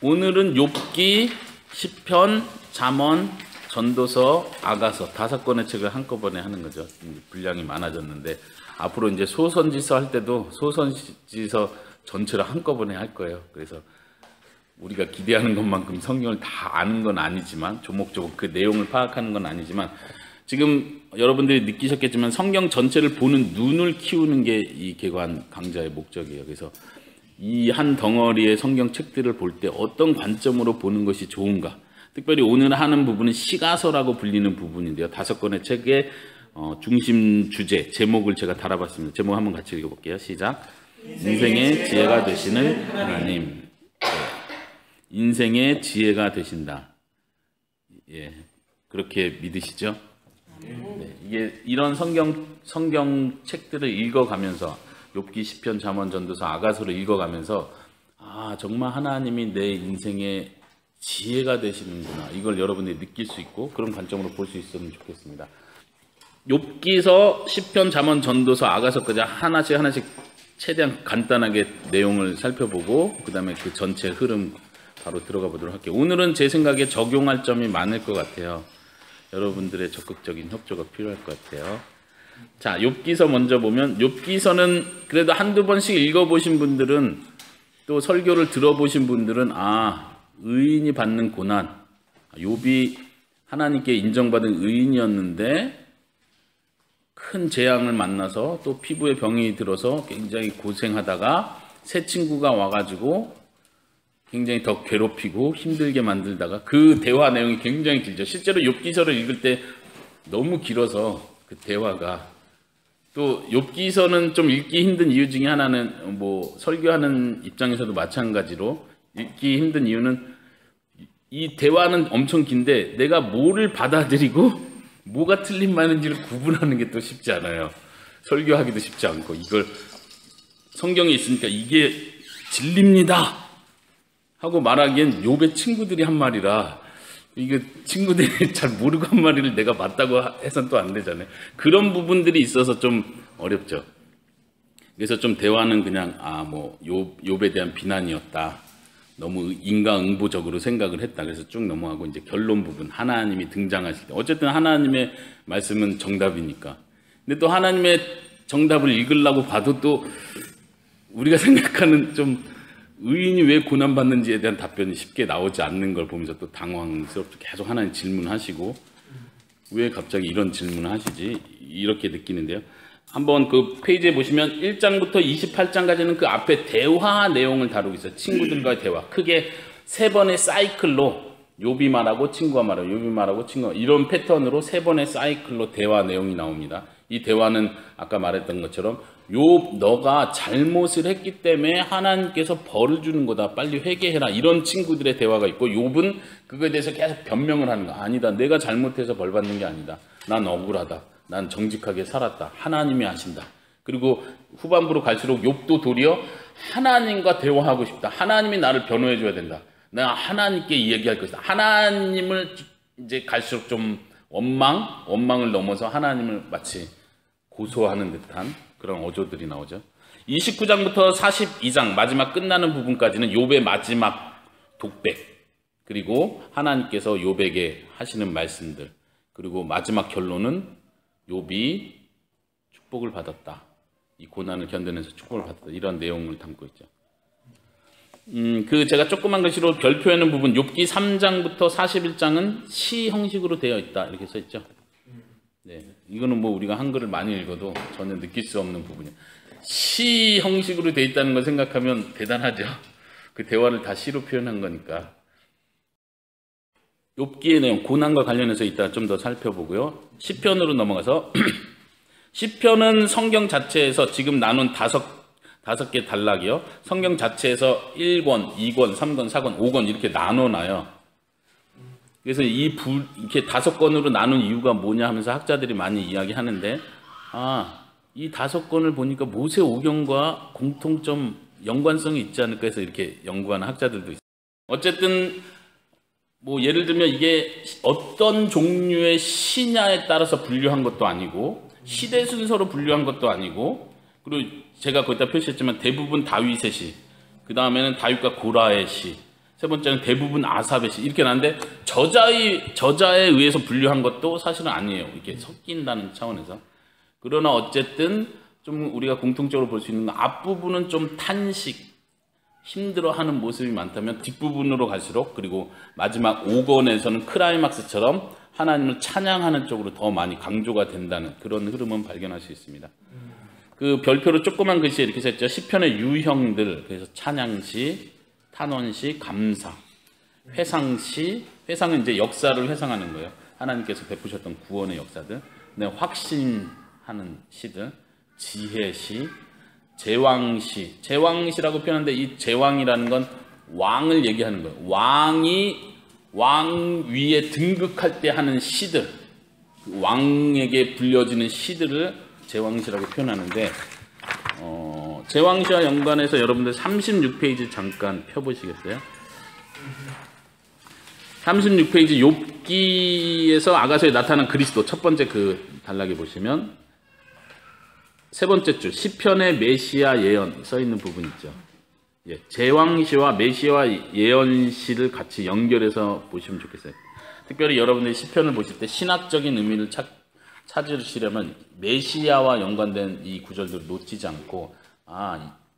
오늘은 욥기, 시편, 잠언, 전도서, 아가서 5권의 책을 한꺼번에 하는 거죠. 분량이 많아졌는데 앞으로 이제 소선지서 할 때도 소선지서 전체를 한꺼번에 할 거예요. 그래서 우리가 기대하는 것만큼 성경을 다 아는 건 아니지만 조목조목 그 내용을 파악하는 건 아니지만 지금 여러분들이 느끼셨겠지만 성경 전체를 보는 눈을 키우는 게 이 개관 강좌의 목적이에요. 그래서 이 한 덩어리의 성경 책들을 볼 때 어떤 관점으로 보는 것이 좋은가. 특별히 오늘 하는 부분은 시가서라고 불리는 부분인데요. 5권의 책의 중심 주제, 제목을 제가 달아봤습니다. 제목 한번 같이 읽어볼게요. 시작. 인생의 지혜가 되시는 하나님. 인생의 지혜가 되신다. 예, 그렇게 믿으시죠? 네, 이게 이런 성경 책들을 읽어가면서 욥기, 시편, 잠언, 전도서, 아가서를 읽어가면서 아 정말 하나님이 내 인생의 지혜가 되시는구나. 이걸 여러분들이 느낄 수 있고 그런 관점으로 볼 수 있으면 좋겠습니다. 욥기서, 시편, 잠언, 전도서, 아가서까지 하나씩 최대한 간단하게 내용을 살펴보고 그 다음에 그 전체 흐름 바로 들어가 보도록 할게요. 오늘은 제 생각에 적용할 점이 많을 것 같아요. 여러분들의 적극적인 협조가 필요할 것 같아요. 자, 욥기서 먼저 보면 욥기서는 그래도 한두 번씩 읽어보신 분들은 또 설교를 들어보신 분들은 아 의인이 받는 고난, 욥이 하나님께 인정받은 의인이었는데 큰 재앙을 만나서 또 피부에 병이 들어서 굉장히 고생하다가 새 친구가 와가지고 굉장히 더 괴롭히고 힘들게 만들다가 그 대화 내용이 굉장히 길죠. 실제로 욥기서를 읽을 때 너무 길어서 그 대화가 또 욥기서는 좀 읽기 힘든 이유 중에 하나는 뭐 설교하는 입장에서도 마찬가지로 읽기 힘든 이유는 이 대화는 엄청 긴데 내가 뭐를 받아들이고 뭐가 틀린 말인지를 구분하는 게 또 쉽지 않아요. 설교하기도 쉽지 않고 이걸 성경에 있으니까 이게 진리입니다 하고 말하기엔 욥의 친구들이 한 말이라 이게 친구들이 잘 모르고 한 말을 내가 맞다고 해서는 또 안 되잖아요. 그런 부분들이 있어서 좀 어렵죠. 그래서 좀 대화는 그냥 뭐 욥에 대한 비난이었다. 너무 인과응보적으로 생각을 했다. 그래서 쭉 넘어가고 이제 결론 부분 하나님이 등장하실 때 어쨌든 하나님의 말씀은 정답이니까. 근데 또 하나님의 정답을 읽으려고 봐도 또 우리가 생각하는 좀 의인이 왜 고난받는지에 대한 답변이 쉽게 나오지 않는 걸 보면서 또 당황스럽게 계속 하나님 질문하시고 왜 갑자기 이런 질문을 하시지 이렇게 느끼는데요. 한번 그 페이지에 보시면 1장부터 28장까지는 그 앞에 대화 내용을 다루고 있어요. 친구들과의 대화. 크게 3번의 사이클로 욥이 말하고 친구가 말하고 욥이 말하고 친구가 이런 패턴으로 3번의 사이클로 대화 내용이 나옵니다. 이 대화는 아까 말했던 것처럼 욥 너가 잘못을 했기 때문에 하나님께서 벌을 주는 거다. 빨리 회개해라. 이런 친구들의 대화가 있고 욥은 그거에 대해서 계속 변명을 하는 거야. 아니다. 내가 잘못해서 벌 받는 게 아니다. 난 억울하다. 난 정직하게 살았다. 하나님이 아신다. 그리고 후반부로 갈수록 욥도 도리어 하나님과 대화하고 싶다. 하나님이 나를 변호해 줘야 된다. 내가 하나님께 이야기할 것이다. 하나님을 이제 갈수록 좀 원망을 넘어서 하나님을 마치 고소하는 듯한 그런 어조들이 나오죠. 29장부터 42장 마지막 끝나는 부분까지는 욥의 마지막 독백 그리고 하나님께서 욥에게 하시는 말씀들 그리고 마지막 결론은 욥이 축복을 받았다. 이 고난을 견뎌내서 축복을 받았다. 이런 내용을 담고 있죠. 제가 조그만 글씨로 별표하는 부분 욥기 3장부터 41장은 시 형식으로 되어 있다. 이렇게 써 있죠. 네, 이거는 뭐 우리가 한글을 많이 읽어도 전혀 느낄 수 없는 부분이에요. 시 형식으로 되어 있다는 걸 생각하면 대단하죠. 그 대화를 다 시로 표현한 거니까. 욥기의 내용, 고난과 관련해서 이따 좀 더 살펴보고요. 시편으로 넘어가서 시편은 성경 자체에서 지금 나눈 다섯 개 단락이요. 성경 자체에서 1권, 2권, 3권, 4권, 5권 이렇게 나눠놔요. 그래서 이렇게 5권으로 나눈 이유가 뭐냐 하면서 학자들이 많이 이야기하는데 이 5권을 보니까 모세오경과 공통점 연관성이 있지 않을까 해서 이렇게 연구하는 학자들도 있어요. 어쨌든 뭐 예를 들면 이게 어떤 종류의 시냐에 따라서 분류한 것도 아니고 시대 순서로 분류한 것도 아니고 그리고 제가 거기다 표시했지만 대부분 다윗의 시, 그 다음에는 다윗과 고라의 시, 세 번째는 대부분 아삽의 시 이렇게 나는데 저자에 의해서 분류한 것도 사실은 아니에요. 이게 섞인다는 차원에서. 그러나 어쨌든 좀 우리가 공통적으로 볼 수 있는 건 앞부분은 좀 탄식, 힘들어하는 모습이 많다면 뒷부분으로 갈수록 그리고 마지막 5권에서는 클라이막스처럼 하나님을 찬양하는 쪽으로 더 많이 강조가 된다는 그런 흐름은 발견할 수 있습니다. 그 별표로 조그만 글씨에 이렇게 써있죠. 시편의 유형들, 그래서 찬양시, 탄원시, 감사, 회상시, 회상은 이제 역사를 회상하는 거예요. 하나님께서 베푸셨던 구원의 역사들, 확신하는 시들, 지혜시, 제왕시, 제왕시라고 표현하는데 이 제왕이라는 건 왕을 얘기하는 거예요. 왕이 왕 위에 등극할 때 하는 시들, 왕에게 불려지는 시들을 제왕시라고 표현하는데 제왕시와 연관해서 여러분들 36페이지 잠깐 펴보시겠어요? 36페이지 욥기에서 아가서에 나타난 그리스도 첫 번째 그 단락에 보시면 세 번째 줄 시편의 메시아 예언 써 있는 부분 있죠. 예, 제왕시와 메시아 예언시를 같이 연결해서 보시면 좋겠어요. 특별히 여러분들이 시편을 보실 때 신학적인 의미를 찾으시려면 메시아와 연관된 이 구절들을 놓치지 않고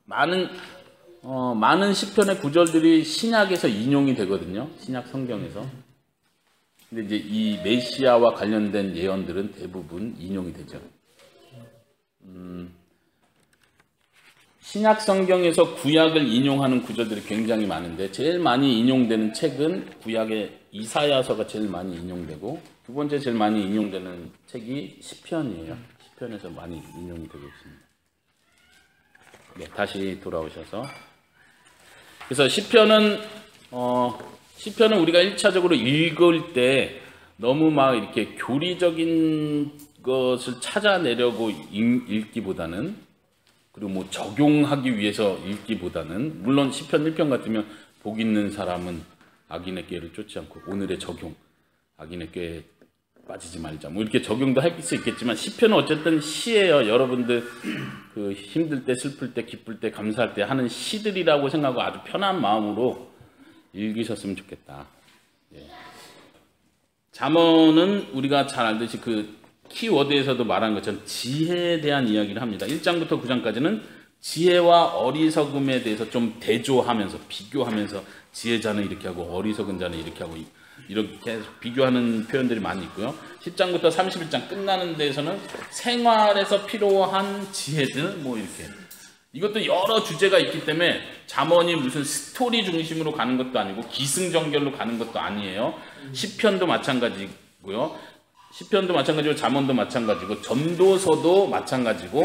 많은 시편의 구절들이 신약에서 인용이 되거든요. 신약 성경에서. 근데 이제 이 메시아와 관련된 예언들은 대부분 인용이 되죠. 신약 성경에서 구약을 인용하는 구절들이 굉장히 많은데 제일 많이 인용되는 책은 구약의 이사야서가 제일 많이 인용되고 두 번째 제일 많이 인용되는 책이 시편이에요. 시편에서 많이 인용이 되고 있습니다. 네, 다시 돌아오셔서 그래서 시편은 우리가 1차적으로 읽을 때 너무 막 이렇게 교리적인 것을 찾아내려고 읽기보다는 그리고 뭐 적용하기 위해서 읽기보다는 물론 시편 1편 같으면 복 있는 사람은 악인의 꾀를 쫓지 않고 오늘의 적용 악인의 꾀에 빠지지 말자 뭐 이렇게 적용도 할 수 있겠지만 시편은 어쨌든 시예요. 여러분들 그 힘들 때 슬플 때 기쁠 때 감사할 때 하는 시들이라고 생각하고 아주 편한 마음으로 읽으셨으면 좋겠다. 예. 잠언은 우리가 잘 알듯이 그 키워드에서도 말한 것처럼 지혜에 대한 이야기를 합니다. 1장부터 9장까지는 지혜와 어리석음에 대해서 좀 대조하면서 비교하면서 지혜자는 이렇게 하고 어리석은 자는 이렇게 하고 이렇게 비교하는 표현들이 많이 있고요. 10장부터 31장 끝나는 데에서는 생활에서 필요한 지혜들 뭐 이렇게 이것도 여러 주제가 있기 때문에 잠언이 무슨 스토리 중심으로 가는 것도 아니고 기승전결로 가는 것도 아니에요. 시편도 마찬가지고요. 시편도 마찬가지고 잠언도 마찬가지고 전도서도 마찬가지고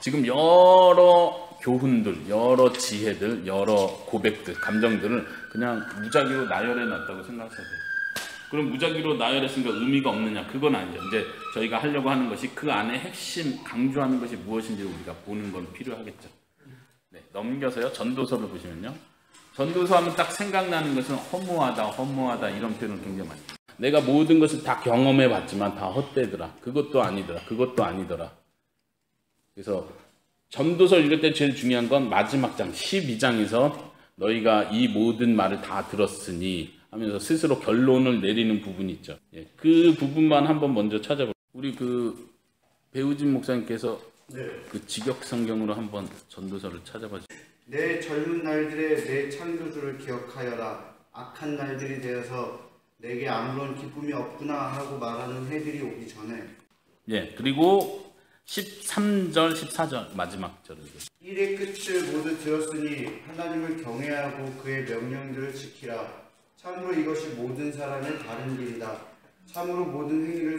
지금 여러 교훈들, 여러 지혜들, 여러 고백들, 감정들을 그냥 무작위로 나열해 놨다고 생각하셔야 돼요. 그럼 무작위로 나열했으니까 의미가 없느냐? 그건 아니죠. 이제 저희가 하려고 하는 것이 그 안에 핵심 강조하는 것이 무엇인지 우리가 보는 건 필요하겠죠. 네, 넘겨서요. 전도서를 보시면요. 전도서 하면 딱 생각나는 것은 허무하다 이런 표현을 굉장히 많이 해요. 내가 모든 것을 다 경험해 봤지만 다 헛되더라. 그것도 아니더라. 그래서 전도서 읽을 때 제일 중요한 건 마지막 장 12장에서 너희가 이 모든 말을 다 들었으니 하면서 스스로 결론을 내리는 부분이 있죠. 예, 그 부분만 한번 먼저 찾아볼게요. 우리 그 배우진 목사님께서 그 직역 성경으로 한번 전도서를 찾아봐 주세요. 내 젊은 날들의 내 창조주를 기억하여라. 악한 날들이 되어서 내게 아무런 기쁨이 없구나 하고 말하는 해들이 오기 전에. 예, 그리고 13절, 14절 마지막 절을 일의 끝을 모두 들었으니 하나님을 경외하고 그의 명령들을 지키라. 참으로 이것이 모든 사람의 바른 길이다. 참으로 모든 행위를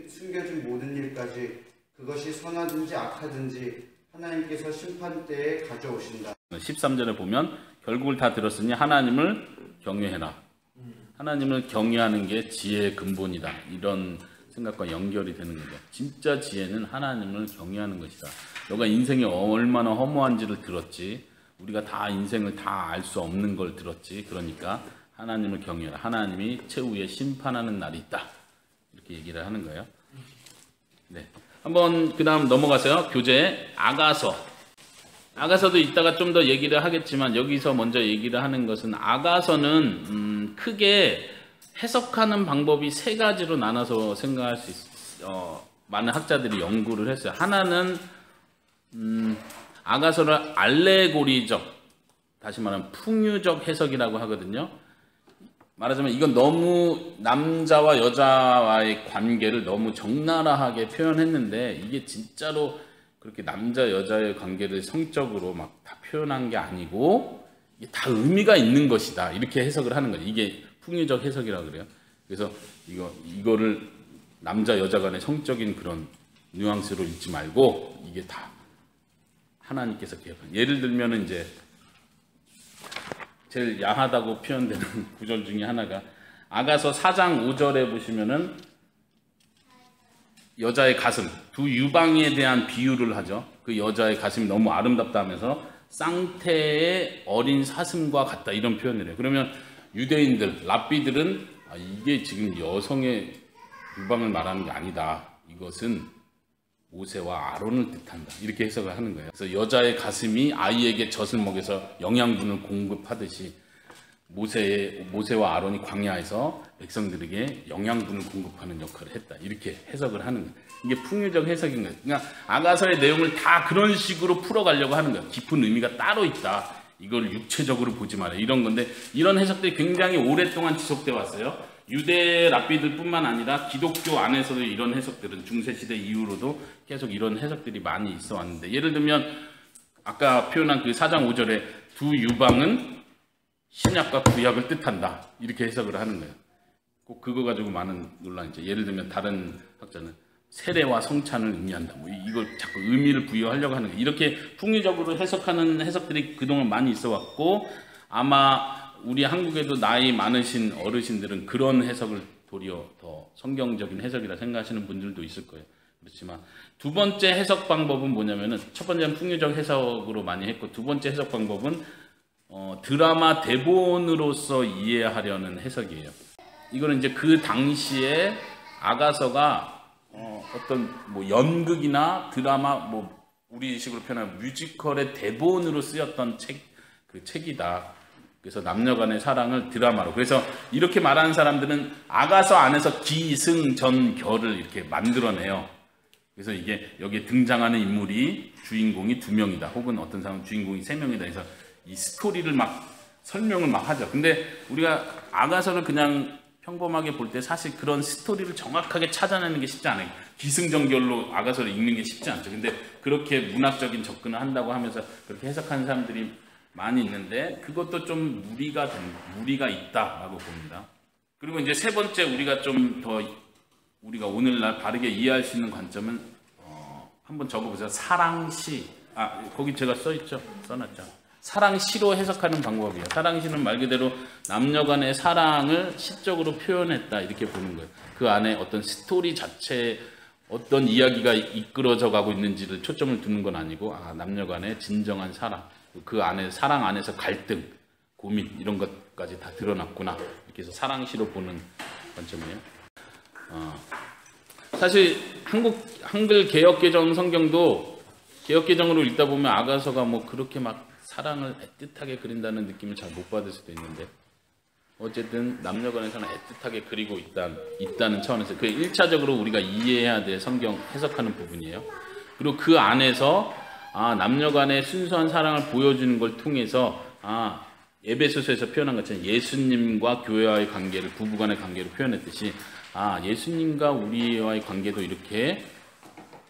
숨겨진 모든 일까지 그것이 선하든지 악하든지 하나님께서 심판 때에 가져오신다. 13절에 보면 결국을 다 들었으니 하나님을 경외해라. 하나님을 경외하는 게 지혜의 근본이다. 이런 생각과 연결이 되는 거죠. 진짜 지혜는 하나님을 경외하는 것이다. 너가 인생이 얼마나 허무한지를 들었지. 우리가 다 인생을 다 알 수 없는 걸 들었지. 그러니까 하나님을 경외하라. 하나님이 최후에 심판하는 날이 있다. 이렇게 얘기를 하는 거예요. 네. 한번 그 다음 넘어가세요. 교재 아가서. 아가서도 이따가 좀 더 얘기를 하겠지만 여기서 먼저 얘기를 하는 것은 아가서는 크게 해석하는 방법이 세 가지로 나눠서 생각할 수 있어요. 많은 학자들이 연구를 했어요. 하나는 아가서를 알레고리적, 다시 말하면 풍유적 해석이라고 하거든요. 말하자면 이건 너무 남자와 여자와의 관계를 너무 적나라하게 표현했는데 이게 진짜로 그렇게 남자 여자의 관계를 성적으로 막 다 표현한 게 아니고 이게 다 의미가 있는 것이다, 이렇게 해석을 하는 거예요. 이게 풍유적 해석이라고 그래요. 그래서 이거를 남자 여자 간의 성적인 그런 뉘앙스로 읽지 말고 이게 다 하나님께서 계획한. 예를 들면은 이제 제일 야하다고 표현되는 구절 중에 하나가 아가서 4장 5절에 보시면은 여자의 가슴, 두 유방에 대한 비유를 하죠. 그 여자의 가슴이 너무 아름답다 하면서 쌍태의 어린 사슴과 같다, 이런 표현을 해요. 그러면 유대인들, 랍비들은 이게 지금 여성의 유방을 말하는 게 아니다, 이것은 모세와 아론을 뜻한다, 이렇게 해석을 하는 거예요. 그래서 여자의 가슴이 아이에게 젖을 먹여서 영양분을 공급하듯이 모세와 아론이 광야에서 백성들에게 영양분을 공급하는 역할을 했다, 이렇게 해석을 하는 거예요. 이게 풍유적 해석인 거예요. 그러니까 아가서의 내용을 다 그런 식으로 풀어가려고 하는 거예요. 깊은 의미가 따로 있다, 이걸 육체적으로 보지 마라, 이런 건데, 이런 해석들이 굉장히 오랫동안 지속돼 왔어요. 유대 랍비들뿐만 아니라 기독교 안에서도 이런 해석들은 중세시대 이후로도 계속 이런 해석들이 많이 있어 왔는데, 예를 들면 아까 표현한 그 4장 5절에 두 유방은 신약과 구약을 뜻한다, 이렇게 해석을 하는 거예요. 꼭 그거 가지고 많은 논란이죠. 예를 들면 다른 학자는 세례와 성찬을 의미한다, 뭐 이걸 자꾸 의미를 부여하려고 하는 거예요. 이렇게 풍유적으로 해석하는 해석들이 그동안 많이 있어 왔고, 아마 우리 한국에도 나이 많으신 어르신들은 그런 해석을 도리어 더 성경적인 해석이라 생각하시는 분들도 있을 거예요. 그렇지만 두 번째 해석 방법은 뭐냐면은, 첫 번째는 풍유적 해석으로 많이 했고, 두 번째 해석 방법은 드라마 대본으로서 이해하려는 해석이에요. 이거는 이제 그 당시에 아가서가 어떤 뭐 연극이나 드라마, 뭐 우리식으로 표현하면 뮤지컬의 대본으로 쓰였던 책이다. 그래서 남녀간의 사랑을 드라마로. 그래서 이렇게 말하는 사람들은 아가서 안에서 기승전결을 이렇게 만들어내요. 그래서 이게 여기에 등장하는 인물이 주인공이 2명이다, 혹은 어떤 사람은 주인공이 3명이다 해서 이 스토리를 막 설명을 막 하죠. 근데 우리가 아가서를 그냥 평범하게 볼 때 사실 그런 스토리를 정확하게 찾아내는 게 쉽지 않아요. 기승전결로 아가서를 읽는 게 쉽지 않죠. 근데 그렇게 문학적인 접근을 한다고 하면서 그렇게 해석하는 사람들이 많이 있는데, 그것도 좀 무리가 있다라고 봅니다. 그리고 이제 세 번째, 우리가 좀 더 우리가 오늘날 바르게 이해할 수 있는 관점은 한번 적어보세요. 사랑시. 거기 제가 써놨죠. 사랑시로 해석하는 방법이에요. 사랑시는 말 그대로 남녀간의 사랑을 시적으로 표현했다, 이렇게 보는 거예요. 그 안에 어떤 스토리 자체, 어떤 이야기가 이끌어져 가고 있는지를 초점을 두는 건 아니고, 남녀간의 진정한 사랑, 그 안에 사랑 안에서 갈등, 고민, 이런 것까지 다 드러났구나, 이렇게 해서 사랑시로 보는 관점이에요. 사실 한글 개역개정 성경도 개역개정으로 읽다 보면 아가서가 뭐 그렇게 막 사랑을 애틋하게 그린다는 느낌을 잘 못 받을 수도 있는데, 어쨌든 남녀간에서는 애틋하게 그리고 있다는 차원에서 그 1차적으로 우리가 이해해야 될 성경 해석하는 부분이에요. 그리고 그 안에서 남녀간의 순수한 사랑을 보여주는 걸 통해서 에베소서에서 표현한 것처럼 예수님과 교회와의 관계를, 부부간의 관계를 표현했듯이 예수님과 우리와의 관계도 이렇게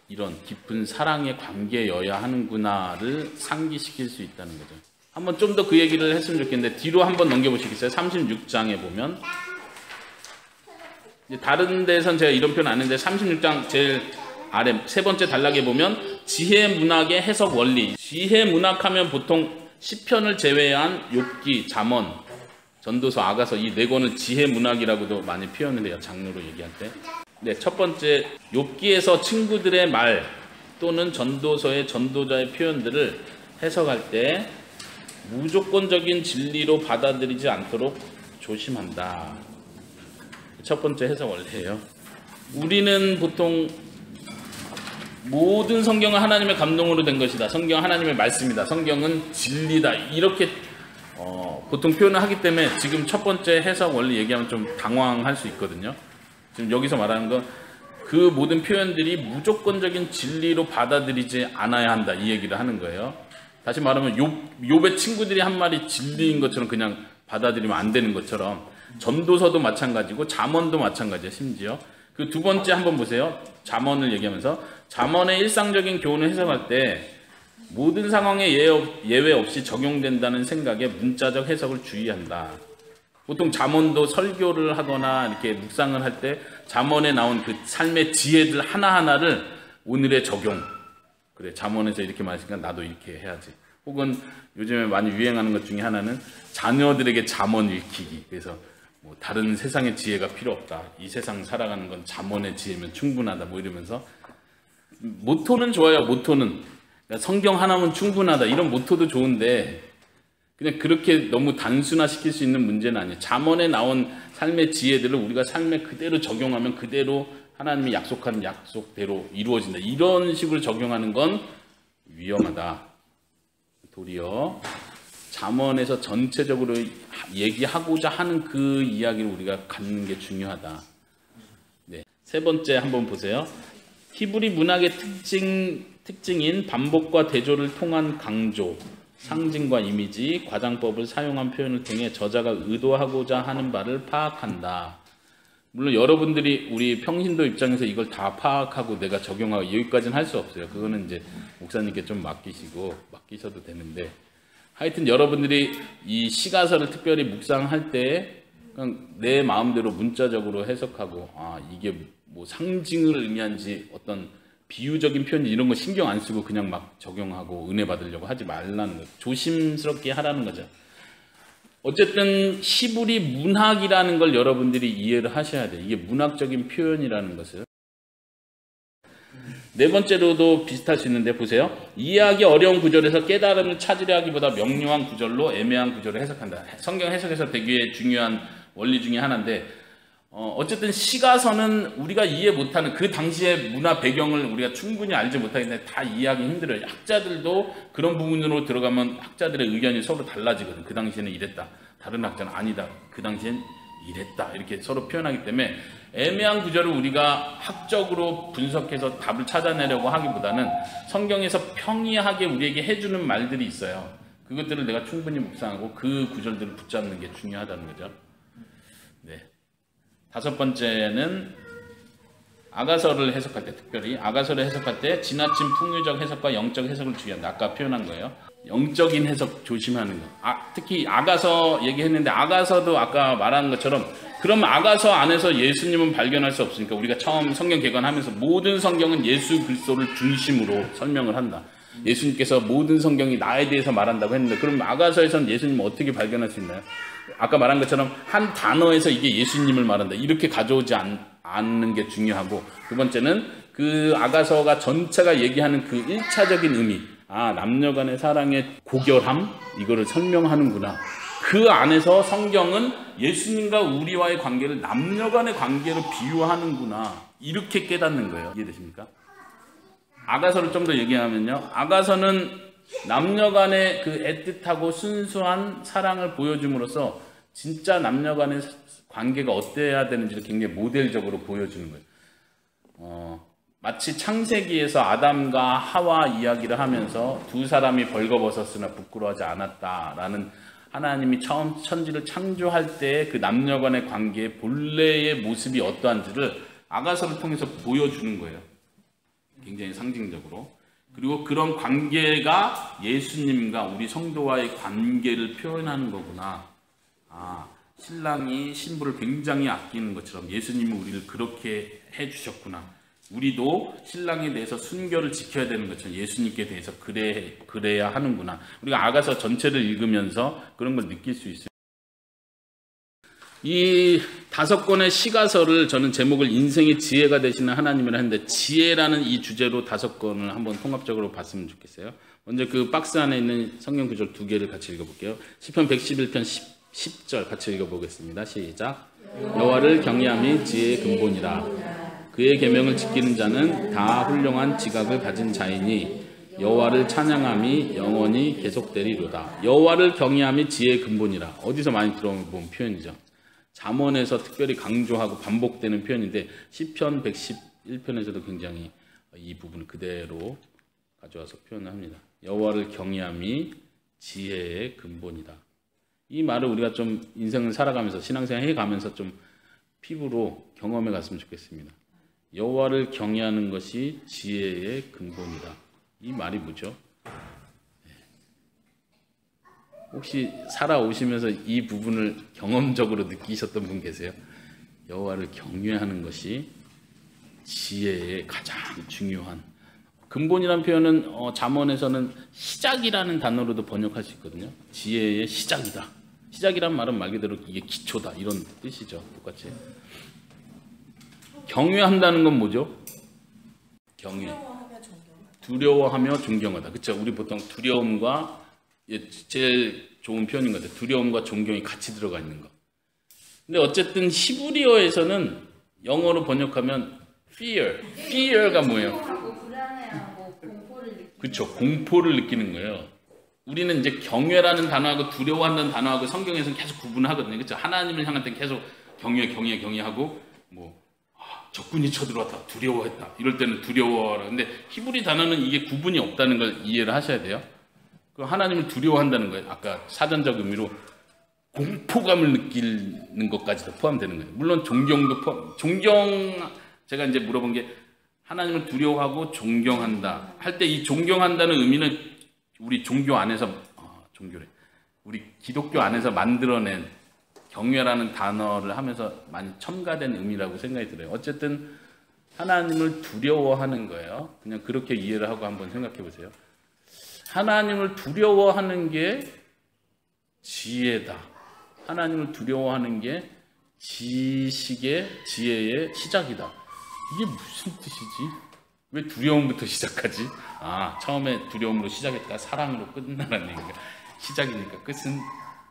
이런 깊은 사랑의 관계여야 하는구나를 상기시킬 수 있다는 거죠. 한번 좀 더 그 얘기를 했으면 좋겠는데, 뒤로 한번 넘겨보시겠어요? 36장에 보면, 다른 데선 제가 이런 표현 안 했는데 36장 제일 아래 세 번째 단락에 보면 지혜 문학의 해석 원리. 지혜 문학하면 보통 시편을 제외한 욥기, 잠언, 전도서, 아가서 이 네 권을 지혜 문학이라고도 많이 표현을 해요, 장르로 얘기할 때. 네, 첫 번째, 욥기에서 친구들의 말 또는 전도서의 전도자의 표현들을 해석할 때 무조건적인 진리로 받아들이지 않도록 조심한다. 첫 번째 해석 원리예요. 우리는 보통 모든 성경은 하나님의 감동으로 된 것이다. 성경은 하나님의 말씀이다. 성경은 진리다. 이렇게 보통 표현을 하기 때문에 지금 첫 번째 해석 원리 얘기하면 좀 당황할 수 있거든요. 지금 여기서 말하는 건 그 모든 표현들이 무조건적인 진리로 받아들이지 않아야 한다. 이 얘기를 하는 거예요. 다시 말하면 욥의 친구들이 한 말이 진리인 것처럼 그냥 받아들이면 안 되는 것처럼 전도서도 마찬가지고 잠언도 마찬가지예요. 심지어 그 두 번째 한번 보세요. 잠언을 얘기하면서 잠언의 일상적인 교훈을 해석할 때 모든 상황에 예외 없이 적용된다는 생각에 문자적 해석을 주의한다. 보통 잠언도 설교를 하거나 이렇게 묵상을 할 때 잠언에 나온 그 삶의 지혜들 하나하나를 오늘의 적용. 그래, 잠언에서 이렇게 말했으니까 나도 이렇게 해야지. 혹은 요즘에 많이 유행하는 것 중에 하나는 자녀들에게 잠언 읽히기. 그래서 뭐 다른 세상의 지혜가 필요 없다. 이 세상 살아가는 건 잠언의 지혜면 충분하다. 뭐 이러면서 모토는 좋아요. 모토는 그러니까 성경 하나면 충분하다. 이런 모토도 좋은데 그냥 그렇게 너무 단순화시킬 수 있는 문제는 아니에요. 잠언에 나온 삶의 지혜들을 우리가 삶에 그대로 적용하면 그대로 하나님이 약속한 약속대로 이루어진다. 이런 식으로 적용하는 건 위험하다. 도리어 잠언에서 전체적으로 얘기하고자 하는 그 이야기를 우리가 갖는 게 중요하다. 네. 세 번째 한번 보세요. 히브리 문학의 특징인 반복과 대조를 통한 강조, 상징과 이미지, 과장법을 사용한 표현을 통해 저자가 의도하고자 하는 바를 파악한다. 물론 여러분들이 우리 평신도 입장에서 이걸 다 파악하고 내가 적용하고 여기까지는 할 수 없어요. 그거는 이제 목사님께 좀 맡기셔도 되는데 하여튼 여러분들이 이 시가서를 특별히 묵상할 때 그냥 내 마음대로 문자적으로 해석하고 이게 뭐 상징을 의미한지 어떤 비유적인 표현 이런 거 신경 안 쓰고 그냥 막 적용하고 은혜 받으려고 하지 말라는 거죠. 조심스럽게 하라는 거죠. 어쨌든 히브리 문학이라는 걸 여러분들이 이해를 하셔야 돼요. 이게 문학적인 표현이라는 것을. 네 번째로도 비슷할 수 있는데 보세요. 이해하기 어려운 구절에서 깨달음을 찾으려 하기보다 명료한 구절로 애매한 구절을 해석한다. 성경 해석에서 되게 중요한 원리 중에 하나인데 어쨌든 시가서는 우리가 이해 못하는 그 당시의 문화 배경을 우리가 충분히 알지 못하기 때문에 다 이해하기 힘들어요. 학자들도 그런 부분으로 들어가면 학자들의 의견이 서로 달라지거든. 그 당시에는 이랬다. 다른 학자는 아니다. 그 당시엔 이랬다. 이렇게 서로 표현하기 때문에 애매한 구절을 우리가 학적으로 분석해서 답을 찾아내려고 하기보다는 성경에서 평이하게 우리에게 해주는 말들이 있어요. 그것들을 내가 충분히 묵상하고 그 구절들을 붙잡는 게 중요하다는 거죠. 네. 다섯 번째는 아가서를 해석할 때, 특별히 아가서를 해석할 때 지나친 풍유적 해석과 영적 해석을 주의한다. 아까 표현한 거예요. 영적인 해석 조심하는 거. 특히 아가서 얘기했는데 아가서도 아까 말한 것처럼 그럼 아가서 안에서 예수님은 발견할 수 없으니까 우리가 처음 성경 개관하면서 모든 성경은 예수 그리스도를 중심으로 설명을 한다. 예수님께서 모든 성경이 나에 대해서 말한다고 했는데 그럼 아가서에서는 예수님을 어떻게 발견할 수 있나요? 아까 말한 것처럼 한 단어에서 이게 예수님을 말한다. 이렇게 가져오지 않는 게 중요하고 두 번째는 그 아가서가 전체가 얘기하는 그 1차적인 의미 남녀 간의 사랑의 고결함 이거를 설명하는구나. 그 안에서 성경은 예수님과 우리와의 관계를 남녀 간의 관계로 비유하는구나. 이렇게 깨닫는 거예요. 이해되십니까? 아가서를 좀 더 얘기하면요. 아가서는 남녀 간의 그 애틋하고 순수한 사랑을 보여줌으로써 진짜 남녀 간의 관계가 어때야 되는지를 굉장히 모델적으로 보여주는 거예요. 마치 창세기에서 아담과 하와 이야기를 하면서 두 사람이 벌거벗었으나 부끄러워하지 않았다라는 하나님이 처음 천지를 창조할 때 그 남녀 간의 관계의 본래의 모습이 어떠한지를 아가서를 통해서 보여주는 거예요. 굉장히 상징적으로. 그리고 그런 관계가 예수님과 우리 성도와의 관계를 표현하는 거구나. 신랑이 신부를 굉장히 아끼는 것처럼 예수님은 우리를 그렇게 해주셨구나. 우리도 신랑에 대해서 순결을 지켜야 되는 것처럼 예수님께 대해서 그래야 하는구나. 우리가 아가서 전체를 읽으면서 그런 걸 느낄 수 있어요. 이 5권의 시가서를 저는 제목을 인생의 지혜가 되시는 하나님이라 했는데 지혜라는 이 주제로 5권을 한번 통합적으로 봤으면 좋겠어요. 먼저 그 박스 안에 있는 성경 구절 2개를 같이 읽어볼게요. 시편 111편 10절 같이 읽어보겠습니다. 시작. 여호와를 경외함이 지혜의 근본이라. 그의 계명을 지키는 자는 다 훌륭한 지각을 가진 자이니 여호와를 찬양함이 영원히 계속되리로다. 여호와를 경외함이 지혜의 근본이라. 어디서 많이 들어본 표현이죠. 잠언에서 특별히 강조하고 반복되는 표현인데 시편 111편에서도 굉장히 이 부분을 그대로 가져와서 표현을 합니다. 여호와를 경외함이 지혜의 근본이다. 이 말을 우리가 좀 인생을 살아가면서 신앙생활 해가면서 좀 피부로 경험해 갔으면 좋겠습니다. 여호와를 경외하는 것이 지혜의 근본이다. 이 말이 뭐죠? 혹시 살아오시면서 이 부분을 경험적으로 느끼셨던 분 계세요? 여호와를 경외하는 것이 지혜의 가장 중요한 근본이라는 표현은 잠언에서는 시작이라는 단어로도 번역할 수 있거든요. 지혜의 시작이다. 시작이란 말은 말 그대로 이게 기초다 이런 뜻이죠. 똑같이. 경외한다는 건 뭐죠? 경외. 두려워하며 존경하다. 그렇죠? 우리 보통 두려움과 제일 좋은 표현인 것 같아요. 두려움과 존경이 같이 들어가 있는 거. 근데 어쨌든 히브리어에서는 영어로 번역하면 fear가 뭐예요? 그렇죠. 공포를 느끼는 거예요. 우리는 이제 경외라는 단어하고 두려워한다는 단어하고 성경에서는 계속 구분하거든요. 그렇죠? 하나님을 향할 때 계속 경외하고 적군이 쳐들어왔다. 두려워했다. 이럴 때는 두려워라. 근데 히브리 단어는 이게 구분이 없다는 걸 이해를 하셔야 돼요. 그 하나님을 두려워한다는 거예요. 아까 사전적 의미로 공포감을 느끼는 것까지도 포함되는 거예요. 물론 존경도 제가 이제 물어본 게 하나님을 두려워하고 존경한다 할 때 이 존경한다는 의미는 우리 종교 안에서 우리 기독교 안에서 만들어낸 경외라는 단어를 하면서 많이 첨가된 의미라고 생각이 들어요. 어쨌든 하나님을 두려워하는 거예요. 그냥 그렇게 이해를 하고 한번 생각해 보세요. 하나님을 두려워하는 게 지혜다. 하나님을 두려워하는 게 지식의 지혜의 시작이다. 이게 무슨 뜻이지? 왜 두려움부터 시작하지? 처음에 두려움으로 시작했다가 사랑으로 끝나라는 얘기가 시작이니까 끝은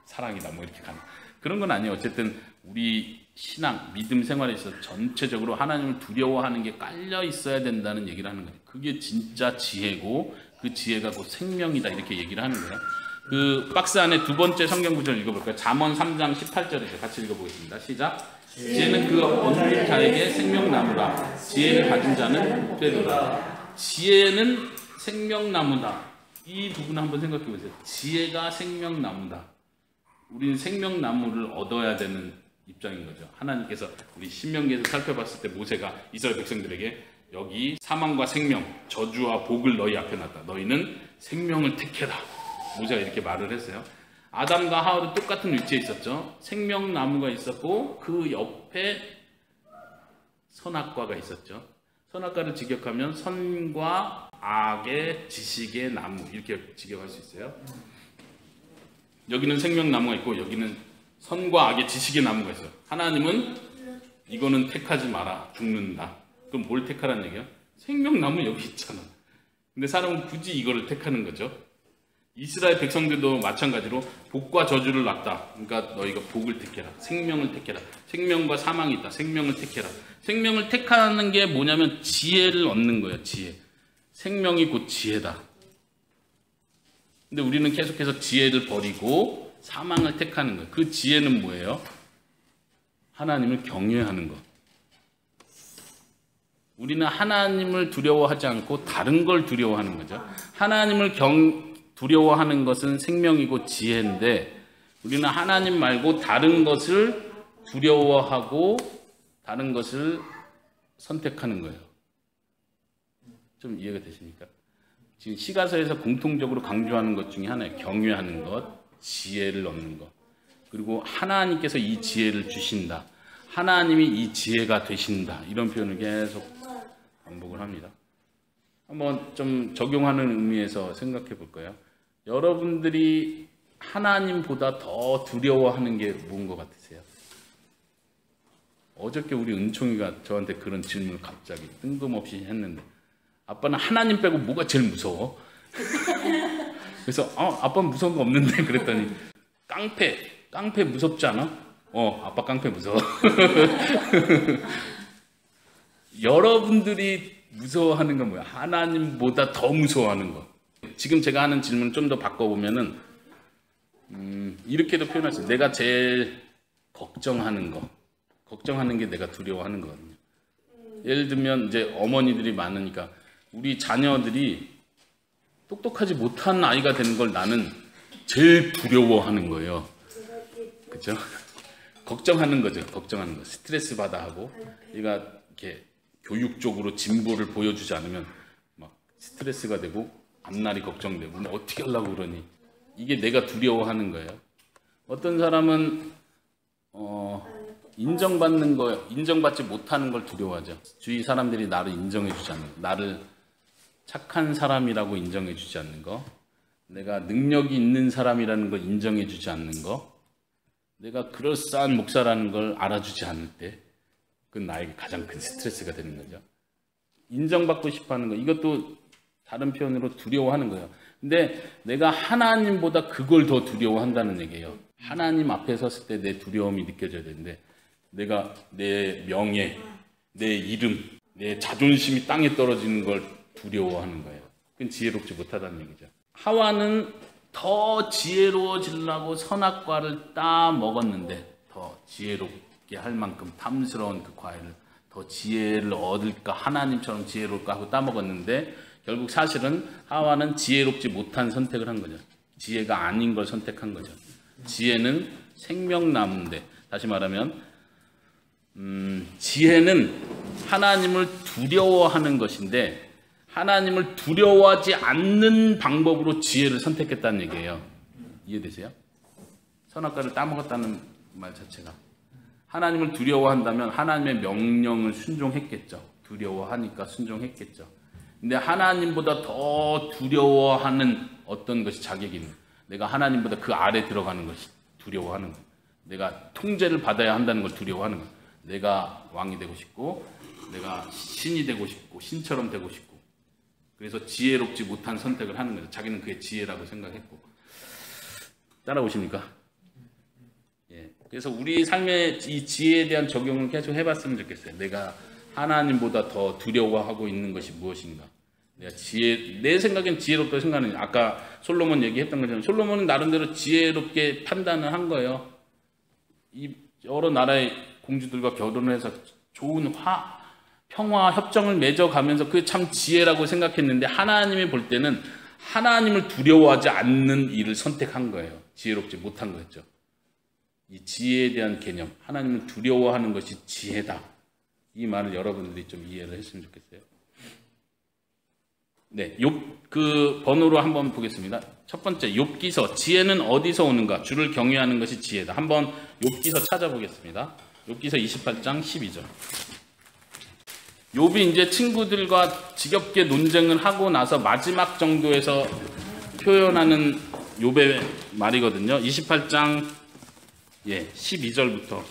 사랑이다. 뭐 이렇게 가는 그런 건 아니에요. 어쨌든 우리 신앙, 믿음 생활에 있어서 전체적으로 하나님을 두려워하는 게 깔려 있어야 된다는 얘기를 하는 거예요. 그게 진짜 지혜고 그 지혜가 곧 생명이다 이렇게 얘기를 하는 거예요. 그 박스 안에 두 번째 성경 구절 읽어볼까요? 잠언 3장 18절에서 같이 읽어보겠습니다. 시작. 지혜는 그 얻는 자에게 생명나무라. 지혜를 가진 자는 복되리라. 지혜는 생명나무다. 이 부분 한번 생각해 보세요. 지혜가 생명나무다. 우리는 생명나무를 얻어야 되는 입장인 거죠. 하나님께서 우리 신명기에서 살펴봤을 때 모세가 이스라엘 백성들에게 여기 사망과 생명, 저주와 복을 너희 앞에 놨다. 너희는 생명을 택해라. 모세가 이렇게 말을 했어요. 아담과 하와도 똑같은 위치에 있었죠. 생명나무가 있었고 그 옆에 선악과가 있었죠. 선악과를 직역하면 선과 악의 지식의 나무 이렇게 직역할 수 있어요. 여기는 생명나무가 있고 여기는 선과 악의 지식의 나무가 있어요. 하나님은 이거는 택하지 마라. 죽는다. 그럼 뭘 택하라는 얘기야? 생명나무 여기 있잖아. 근데 사람은 굳이 이거를 택하는 거죠. 이스라엘 백성들도 마찬가지로 복과 저주를 놨다. 그러니까 너희가 복을 택해라. 생명을 택해라. 생명과 사망이 있다. 생명을 택해라. 생명을 택하는 게 뭐냐면 지혜를 얻는 거예요. 지혜. 생명이 곧 지혜다. 근데 우리는 계속해서 지혜를 버리고 사망을 택하는 거예요. 그 지혜는 뭐예요? 하나님을 경외하는 것. 우리는 하나님을 두려워하지 않고 다른 걸 두려워하는 거죠. 하나님을 두려워하는 것은 생명이고 지혜인데 우리는 하나님 말고 다른 것을 두려워하고 다른 것을 선택하는 거예요. 좀 이해가 되십니까? 지금 시가서에서 공통적으로 강조하는 것 중에 하나예요. 경외하는 것, 지혜를 얻는 것. 그리고 하나님께서 이 지혜를 주신다. 하나님이 이 지혜가 되신다. 이런 표현을 계속 반복을 합니다. 한번 좀 적용하는 의미에서 생각해 볼까요? 여러분들이 하나님보다 더 두려워하는 게 뭔 것 같으세요? 어저께 우리 은총이가 저한테 그런 질문을 갑자기 뜬금없이 했는데 아빠는 하나님 빼고 뭐가 제일 무서워? 그래서 아빠는 무서운 거 없는데 그랬더니 깡패 무섭지 않아? 아빠 깡패 무서워. 여러분들이 무서워하는 건 뭐야? 하나님보다 더 무서워하는 거. 지금 제가 하는 질문을 좀 더 바꿔보면은 이렇게도 표현할 수 있어요. 내가 제일 걱정하는 게 내가 두려워하는 거거든요. 예를 들면 이제 어머니들이 많으니까 우리 자녀들이 똑똑하지 못한 아이가 되는 걸 나는 제일 두려워하는 거예요. 그렇죠? 걱정하는 거죠. 걱정하는 거. 스트레스 받아 하고 얘가 이렇게 교육적으로 진보를 보여주지 않으면 막 스트레스가 되고 앞날이 걱정되고 뭐 어떻게 하려고 그러니 이게 내가 두려워하는 거예요. 어떤 사람은 인정받는 거, 인정받지 못하는 걸 두려워하죠. 주위 사람들이 나를 인정해주지 않는 거, 나를 착한 사람이라고 인정해주지 않는 거, 내가 능력이 있는 사람이라는 걸 인정해주지 않는 거, 내가 그럴싸한 목사라는 걸 알아주지 않을 때 그건 나에게 가장 큰 스트레스가 되는 거죠. 인정받고 싶어하는 거, 이것도 다른 표현으로 두려워하는 거예요. 근데 내가 하나님보다 그걸 더 두려워한다는 얘기예요. 하나님 앞에 섰을 때 내 두려움이 느껴져야 되는데 내가 내 명예, 내 이름, 내 자존심이 땅에 떨어지는 걸 두려워하는 거예요. 그건 지혜롭지 못하다는 얘기죠. 하와는 더 지혜로워지려고 선악과를 따 먹었는데 더 지혜롭게 할 만큼 탐스러운 그 과일을 더 지혜를 얻을까 하나님처럼 지혜로울까 하고 따 먹었는데 결국 사실은 하와는 지혜롭지 못한 선택을 한 거죠. 지혜가 아닌 걸 선택한 거죠. 지혜는 생명나무인데 다시 말하면 지혜는 하나님을 두려워하는 것인데 하나님을 두려워하지 않는 방법으로 지혜를 선택했다는 얘기예요. 이해되세요? 선악과를 따먹었다는 말 자체가 하나님을 두려워한다면 하나님의 명령을 순종했겠죠. 두려워하니까 순종했겠죠. 근데 하나님보다 더 두려워하는 어떤 것이 자격이 있는 거예요. 내가 하나님보다 그 아래 들어가는 것이 두려워하는 거예요. 내가 통제를 받아야 한다는 걸 두려워하는 거예요. 내가 왕이 되고 싶고 내가 신이 되고 싶고 신처럼 되고 싶고 그래서 지혜롭지 못한 선택을 하는 거죠. 자기는 그게 지혜라고 생각했고. 따라오십니까? 예. 그래서 우리 삶의 이 지혜에 대한 적용을 계속 해봤으면 좋겠어요. 내가 하나님보다 더 두려워하고 있는 것이 무엇인가? 내가 내 생각엔 지혜롭다고 생각하는, 아까 솔로몬 얘기했던 것처럼 솔로몬은 나름대로 지혜롭게 판단을 한 거예요. 이 여러 나라의 공주들과 결혼을 해서 좋은 평화 협정을 맺어가면서 그게 참 지혜라고 생각했는데 하나님이 볼 때는 하나님을 두려워하지 않는 일을 선택한 거예요. 지혜롭지 못한 거였죠. 이 지혜에 대한 개념, 하나님을 두려워하는 것이 지혜다. 이 말을 여러분들이 좀 이해를 했으면 좋겠어요. 네, 그 번호로 한번 보겠습니다. 첫 번째, 욥기서. 지혜는 어디서 오는가? 주를 경외하는 것이 지혜다. 한번 욥기서 찾아보겠습니다. 욥기서 28장 12절. 욥이 이제 친구들과 지겹게 논쟁을 하고 나서 마지막 정도에서 표현하는 욥의 말이거든요. 28장 12절부터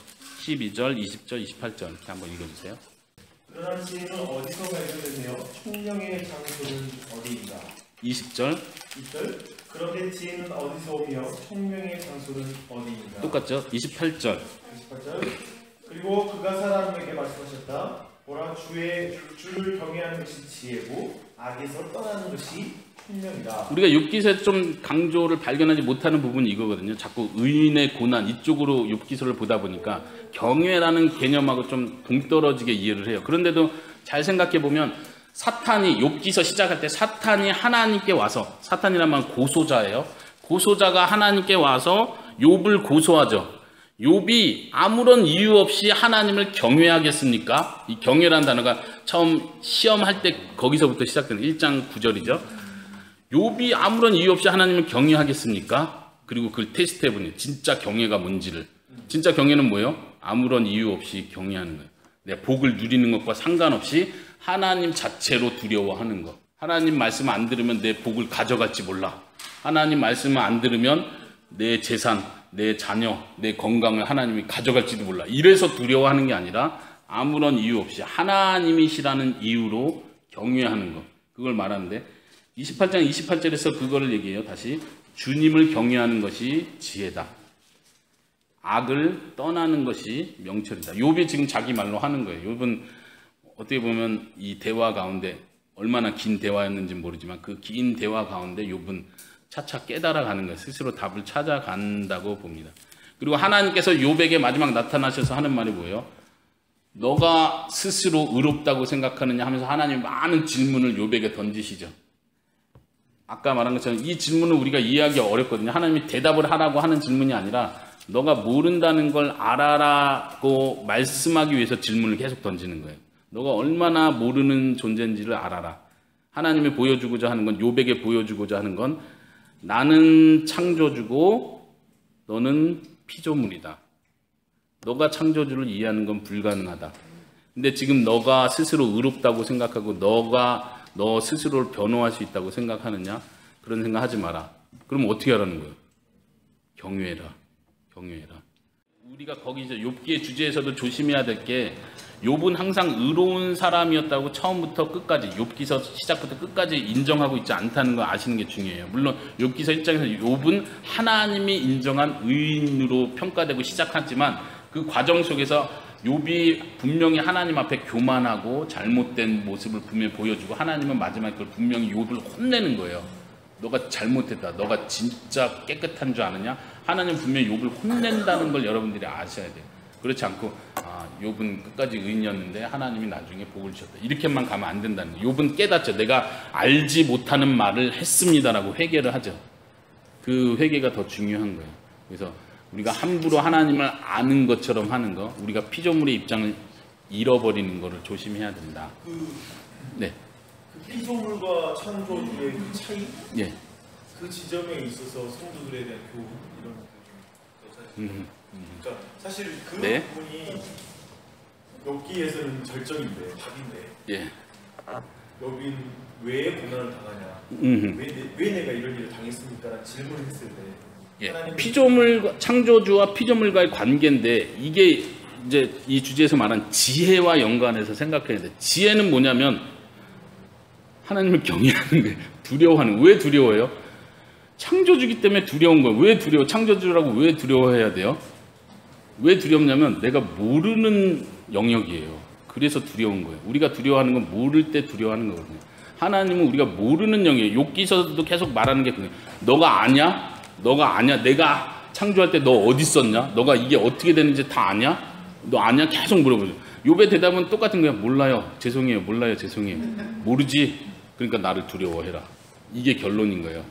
12절, 20절, 28절 이렇게 한번 읽어주세요. 그러나 지혜는 어디서 발견되며 총명의 장소는 어디인가? 20절. 20절. 그런데 지혜는 어디서 오며 총명의 장소는 어디인가? 똑같죠? 28절. 28절. 그리고 그가 사람에게 말씀하셨다. 보라, 주를 경외하는 것이 지혜고 악에서 떠나는 것이 총명이다. 우리가 욥기서에 좀 강조를 발견하지 못하는 부분이 이거거든요. 자꾸 의인의 고난 이쪽으로 욥기서를 보다 보니까 경외라는 개념하고 좀 동떨어지게 이해를 해요. 그런데도 잘 생각해 보면 사탄이 욥기서 시작할 때 사탄이 하나님께 와서, 사탄이란 말은 고소자예요. 고소자가 하나님께 와서 욥을 고소하죠. 욥이 아무런 이유 없이 하나님을 경외하겠습니까? 이 경외라는 단어가 처음 시험할 때 거기서부터 시작되는 1장 9절이죠. 욥이 아무런 이유 없이 하나님을 경외하겠습니까? 그리고 그걸 테스트해보니 진짜 경외가 뭔지를. 진짜 경외는 뭐예요? 아무런 이유 없이 경외하는 거예요. 내가 복을 누리는 것과 상관없이 하나님 자체로 두려워하는 것. 하나님 말씀 안 들으면 내 복을 가져갈지 몰라. 하나님 말씀을 안 들으면 내 재산, 내 자녀, 내 건강을 하나님이 가져갈지도 몰라. 이래서 두려워하는 게 아니라 아무런 이유 없이 하나님이시라는 이유로 경외하는 것. 그걸 말하는데 28장 28절에서 그거를 얘기해요. 다시 주님을 경외하는 것이 지혜다. 악을 떠나는 것이 명철이다. 욥이 지금 자기 말로 하는 거예요. 욥은 어떻게 보면 이 대화 가운데 얼마나 긴 대화였는지 모르지만 그 긴 대화 가운데 욥은 차차 깨달아가는 거예요. 스스로 답을 찾아간다고 봅니다. 그리고 하나님께서 욥에게 마지막 나타나셔서 하는 말이 뭐예요? 너가 스스로 의롭다고 생각하느냐 하면서 하나님이 많은 질문을 욥에게 던지시죠. 아까 말한 것처럼 이 질문을 우리가 이해하기 어렵거든요. 하나님이 대답을 하라고 하는 질문이 아니라 너가 모른다는 걸 알아라고 말씀하기 위해서 질문을 계속 던지는 거예요. 너가 얼마나 모르는 존재인지를 알아라. 하나님이 보여주고자 하는 건, 욥에게 보여주고자 하는 건 나는 창조주고 너는 피조물이다. 너가 창조주를 이해하는 건 불가능하다. 근데 지금 너가 스스로 의롭다고 생각하고 너가 너 스스로를 변호할 수 있다고 생각하느냐? 그런 생각하지 마라. 그럼 어떻게 하라는 거예요? 경외해라. 경외해라. 우리가 거기 이제 욥기의 주제에서도 조심해야 될 게 욥은 항상 의로운 사람이었다고 처음부터 끝까지 욥기서 시작부터 끝까지 인정하고 있지 않다는 거 아시는 게 중요해요. 물론 욥기서 1장에서 욥은 하나님이 인정한 의인으로 평가되고 시작하지만 그 과정 속에서 욥이 분명히 하나님 앞에 교만하고 잘못된 모습을 분명히 보여주고 하나님은 마지막에 그걸 분명히 욥을 혼내는 거예요. 너가 잘못했다. 너가 진짜 깨끗한 줄 아느냐? 하나님 분명히 욥을 혼낸다는 걸 여러분들이 아셔야 돼요. 그렇지 않고 욥은 끝까지 의인이었는데 하나님이 나중에 복을 주셨다. 이렇게만 가면 안 된다는 거예요. 욥은 깨닫죠. 내가 알지 못하는 말을 했습니다라고 회개를 하죠. 그 회개가 더 중요한 거예요. 그래서 우리가 함부로 하나님을 아는 것처럼 하는 거, 우리가 피조물의 입장을 잃어버리는 것을 조심해야 된다. 네. 그 피조물과 창조주의 그 차이, 예. 그 지점에 있어서 성도들에 대한 교훈 이런 것들 좀 그러니까 사실 그 네. 부분이 욥기에서는 절정인데 답인데 예. 욥인 왜 고난을 당하냐, 왜 내가 이런 일을 당했습니까라는 질문을 했을 때 예. 피조물과 창조주와 피조물과의 관계인데 이게 이제 이 주제에서 말한 지혜와 연관해서 생각해야 돼. 지혜는 뭐냐면 하나님을 경외하는 거예요. 두려워하는 거예요. 왜 두려워해요? 창조주기 때문에 두려운 거예요. 왜 두려워? 창조주라고 왜 두려워해야 돼요? 왜 두렵냐면 내가 모르는 영역이에요. 그래서 두려운 거예요. 우리가 두려워하는 건 모를 때 두려워하는 거거든요. 하나님은 우리가 모르는 영역이에요. 욥기서도 계속 말하는 게 그거예요. 너가 아냐? 너가 아냐? 내가 창조할 때 너 어디 있었냐? 너가 이게 어떻게 되는지 다 아냐? 너 아냐? 계속 물어보죠. 욥의 대답은 똑같은 거야. 몰라요. 죄송해요. 몰라요. 죄송해요. 모르지. 그러니까 나를 두려워해라. 이게 결론인 거예요.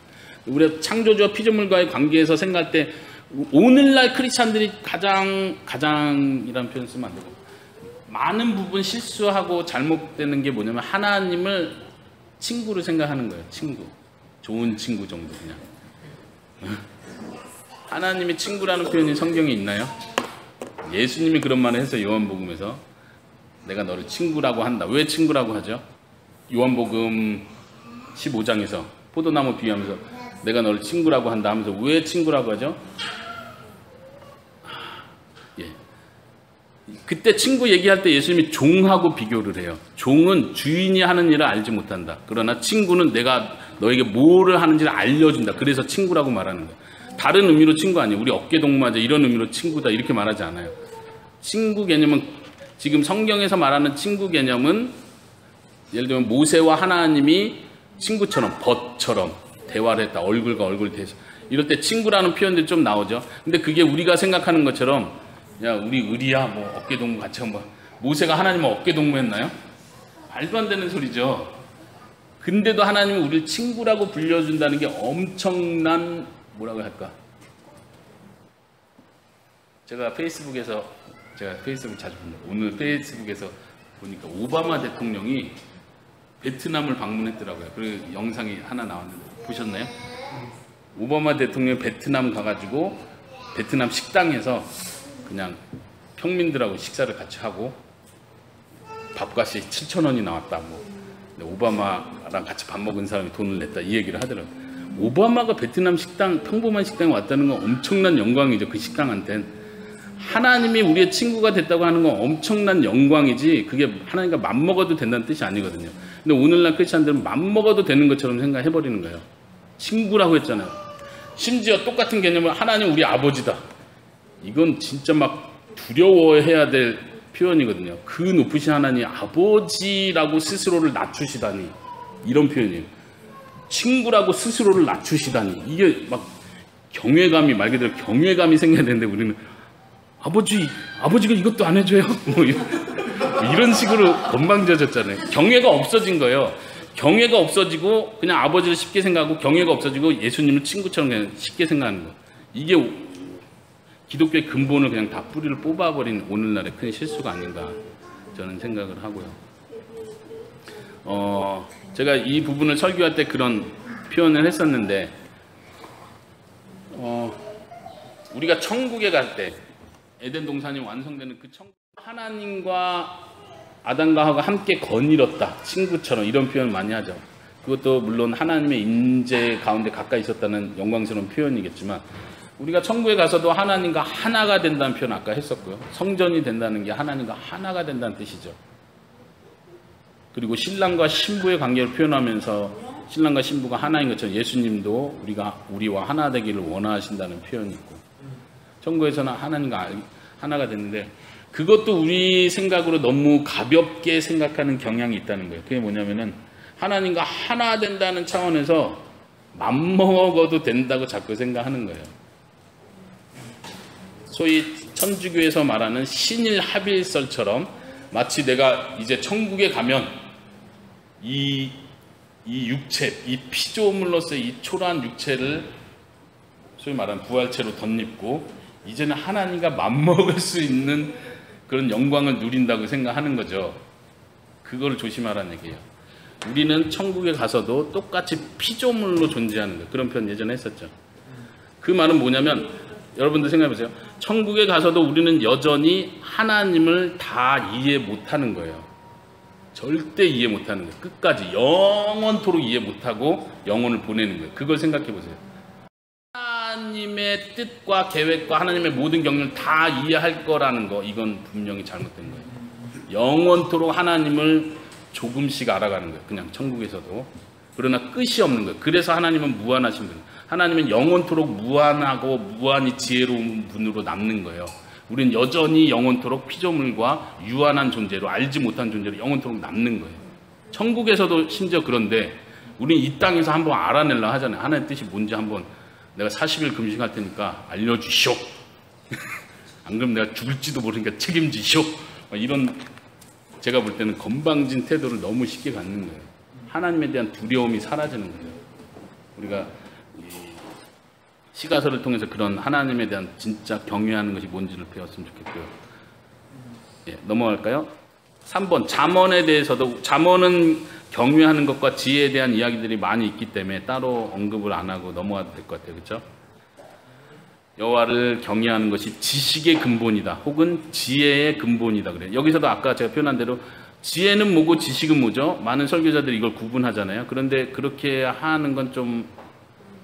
우리가 창조주와 피조물과의 관계에서 생각할 때 오늘날 크리스찬들이 가장이라는 표현 쓰면 안 되고 많은 부분 실수하고 잘못되는 게 뭐냐면 하나님을 친구로 생각하는 거예요. 친구. 좋은 친구 정도 그냥. 하나님이 친구라는 표현이 성경에 있나요? 예수님이 그런 말을 해서 요한복음에서 내가 너를 친구라고 한다. 왜 친구라고 하죠? 요한복음 15장에서 포도나무 비유하면서 내가 너를 친구라고 한다 하면서 왜 친구라고 하죠? 예. 그때 친구 얘기할 때 예수님이 종하고 비교를 해요. 종은 주인이 하는 일을 알지 못한다. 그러나 친구는 내가 너에게 뭐를 하는지를 알려준다. 그래서 친구라고 말하는 거예요. 다른 의미로 친구 아니에요. 우리 어깨동무하자 이런 의미로 친구다 이렇게 말하지 않아요. 친구 개념은 지금 성경에서 말하는 친구 개념은 예를 들면 모세와 하나님이 친구처럼 벗처럼 대화를 했다. 얼굴과 얼굴 대해서 이럴 때 친구라는 표현들이 좀 나오죠. 근데 그게 우리가 생각하는 것처럼 야 우리 의리야 뭐 어깨동무 같이 한번 모세가 하나님을 어깨동무했나요? 말도 안 되는 소리죠. 근데도 하나님은 우리를 친구라고 불려준다는 게 엄청난 뭐라고 할까? 제가 페이스북에서 제가 페이스북 자주 봅니다. 오늘 페이스북에서 보니까 오바마 대통령이 베트남을 방문했더라고요. 그리고 영상이 하나 나왔는데 보셨나요? 오바마 대통령이 베트남 가가지고 베트남 식당에서 그냥 평민들하고 식사를 같이 하고 밥값이 7,000원이 나왔다. 뭐 오바마랑 같이 밥 먹은 사람이 돈을 냈다 이 얘기를 하더라고요. 오바마가 베트남 식당 평범한 식당에 왔다는 건 엄청난 영광이죠. 그 식당한테는. 하나님이 우리의 친구가 됐다고 하는 건 엄청난 영광이지 그게 하나님과 맘먹어도 된다는 뜻이 아니거든요. 근데 오늘날 크리스찬들은 맘먹어도 되는 것처럼 생각해버리는 거예요. 친구라고 했잖아요. 심지어 똑같은 개념을 하나님 우리 아버지다. 이건 진짜 막 두려워해야 될 표현이거든요. 그 높으신 하나님 아버지라고 스스로를 낮추시다니, 이런 표현이에요. 친구라고 스스로를 낮추시다니, 이게 막 경외감이, 말 그대로 경외감이 생겨야 되는데 우리는 아버지가 이것도 안 해줘요? 뭐 이런 식으로 건방져졌잖아요. 경외가 없어진 거예요. 경외가 없어지고 그냥 아버지를 쉽게 생각하고, 경외가 없어지고 예수님을 친구처럼 그냥 쉽게 생각하는 거. 이게 기독교의 근본을 그냥 다 뿌리를 뽑아버린 오늘날의 큰 실수가 아닌가 저는 생각을 하고요. 제가 이 부분을 설교할 때 그런 표현을 했었는데, 우리가 천국에 갈 때 에덴 동산이 완성되는 그 천국, 하나님과 아담과 하와가 함께 거닐었다, 친구처럼, 이런 표현 많이 하죠. 그것도 물론 하나님의 임재 가운데 가까이 있었다는 영광스러운 표현이겠지만, 우리가 천국에 가서도 하나님과 하나가 된다는 표현 아까 했었고요. 성전이 된다는 게 하나님과 하나가 된다는 뜻이죠. 그리고 신랑과 신부의 관계를 표현하면서 신랑과 신부가 하나인 것처럼 예수님도 우리와 하나 되기를 원하신다는 표현이 있고, 천국에서는 하나님과 하나가 됐는데, 그것도 우리 생각으로 너무 가볍게 생각하는 경향이 있다는 거예요. 그게 뭐냐면은 하나님과 하나 된다는 차원에서 맘먹어도 된다고 자꾸 생각하는 거예요. 소위 천주교에서 말하는 신일합일설처럼, 마치 내가 이제 천국에 가면 이 육체, 이 피조물로서의 이 초라한 육체를 소위 말하는 부활체로 덧입고 이제는 하나님과 맞먹을 수 있는 그런 영광을 누린다고 생각하는 거죠. 그걸 조심하라는 얘기예요. 우리는 천국에 가서도 똑같이 피조물로 존재하는 거예요. 그런 표현 예전에 했었죠. 그 말은 뭐냐면, 여러분들 생각해보세요. 천국에 가서도 우리는 여전히 하나님을 다 이해 못하는 거예요. 절대 이해 못하는 거예요. 끝까지 영원토록 이해 못하고 영혼을 보내는 거예요. 그걸 생각해보세요. 하나님의 뜻과 계획과 하나님의 모든 경륜을 다 이해할 거라는 거, 이건 분명히 잘못된 거예요. 영원토록 하나님을 조금씩 알아가는 거예요. 그냥 천국에서도. 그러나 끝이 없는 거예요. 그래서 하나님은 무한하신 분이에요. 하나님은 영원토록 무한하고 무한히 지혜로운 분으로 남는 거예요. 우리는 여전히 영원토록 피조물과 유한한 존재로, 알지 못한 존재로 영원토록 남는 거예요. 천국에서도 심지어 그런데, 우리는 이 땅에서 한번 알아내려고 하잖아요. 하나님의 뜻이 뭔지 한번 내가 40일 금식할 테니까 알려주시오. 안 그러면 내가 죽을지도 모르니까 책임지시오. 이런, 제가 볼 때는 건방진 태도를 너무 쉽게 갖는 거예요. 하나님에 대한 두려움이 사라지는 거예요. 우리가 시가서를 통해서 그런 하나님에 대한 진짜 경외하는 것이 뭔지를 배웠으면 좋겠고요. 예, 넘어갈까요? 3번, 잠언에 대해서도, 잠언은 경외하는 것과 지혜에 대한 이야기들이 많이 있기 때문에 따로 언급을 안 하고 넘어가도 될 것 같아요. 그렇죠? 여호와를 경외하는 것이 지식의 근본이다, 혹은 지혜의 근본이다 그래요. 여기서도 아까 제가 표현한 대로 지혜는 뭐고 지식은 뭐죠? 많은 설교자들이 이걸 구분하잖아요. 그런데 그렇게 하는 건 좀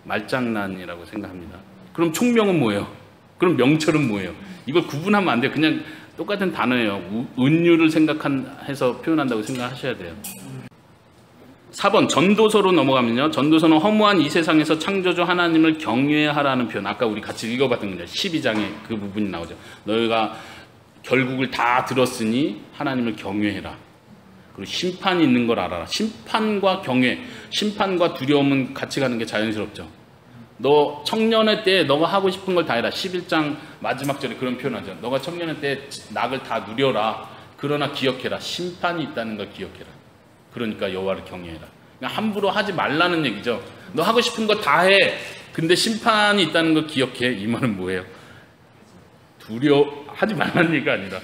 말장난이라고 생각합니다. 그럼 총명은 뭐예요? 그럼 명철은 뭐예요? 이걸 구분하면 안 돼요. 그냥 똑같은 단어예요. 은유를 생각해서 표현한다고 생각하셔야 돼요. 4번, 전도서로 넘어가면요. 전도서는 허무한 이 세상에서 창조주 하나님을 경외하라는 표현, 아까 우리 같이 읽어봤던 거죠. 12장에 그 부분이 나오죠. 너희가 결국을 다 들었으니 하나님을 경외해라. 그리고 심판이 있는 걸 알아라. 심판과 경외, 심판과 두려움은 같이 가는 게 자연스럽죠. 너 청년의 때에 너가 하고 싶은 걸 다 해라. 11장 마지막 절에 그런 표현하죠. 너가 청년의 때에 낙을 다 누려라. 그러나 기억해라. 심판이 있다는 걸 기억해라. 그러니까 여호와를 경외해라. 그러니까 함부로 하지 말라는 얘기죠. 너 하고 싶은 거 다 해. 근데 심판이 있다는 걸 기억해. 이 말은 뭐예요? 하지 말라는 얘기가 아니라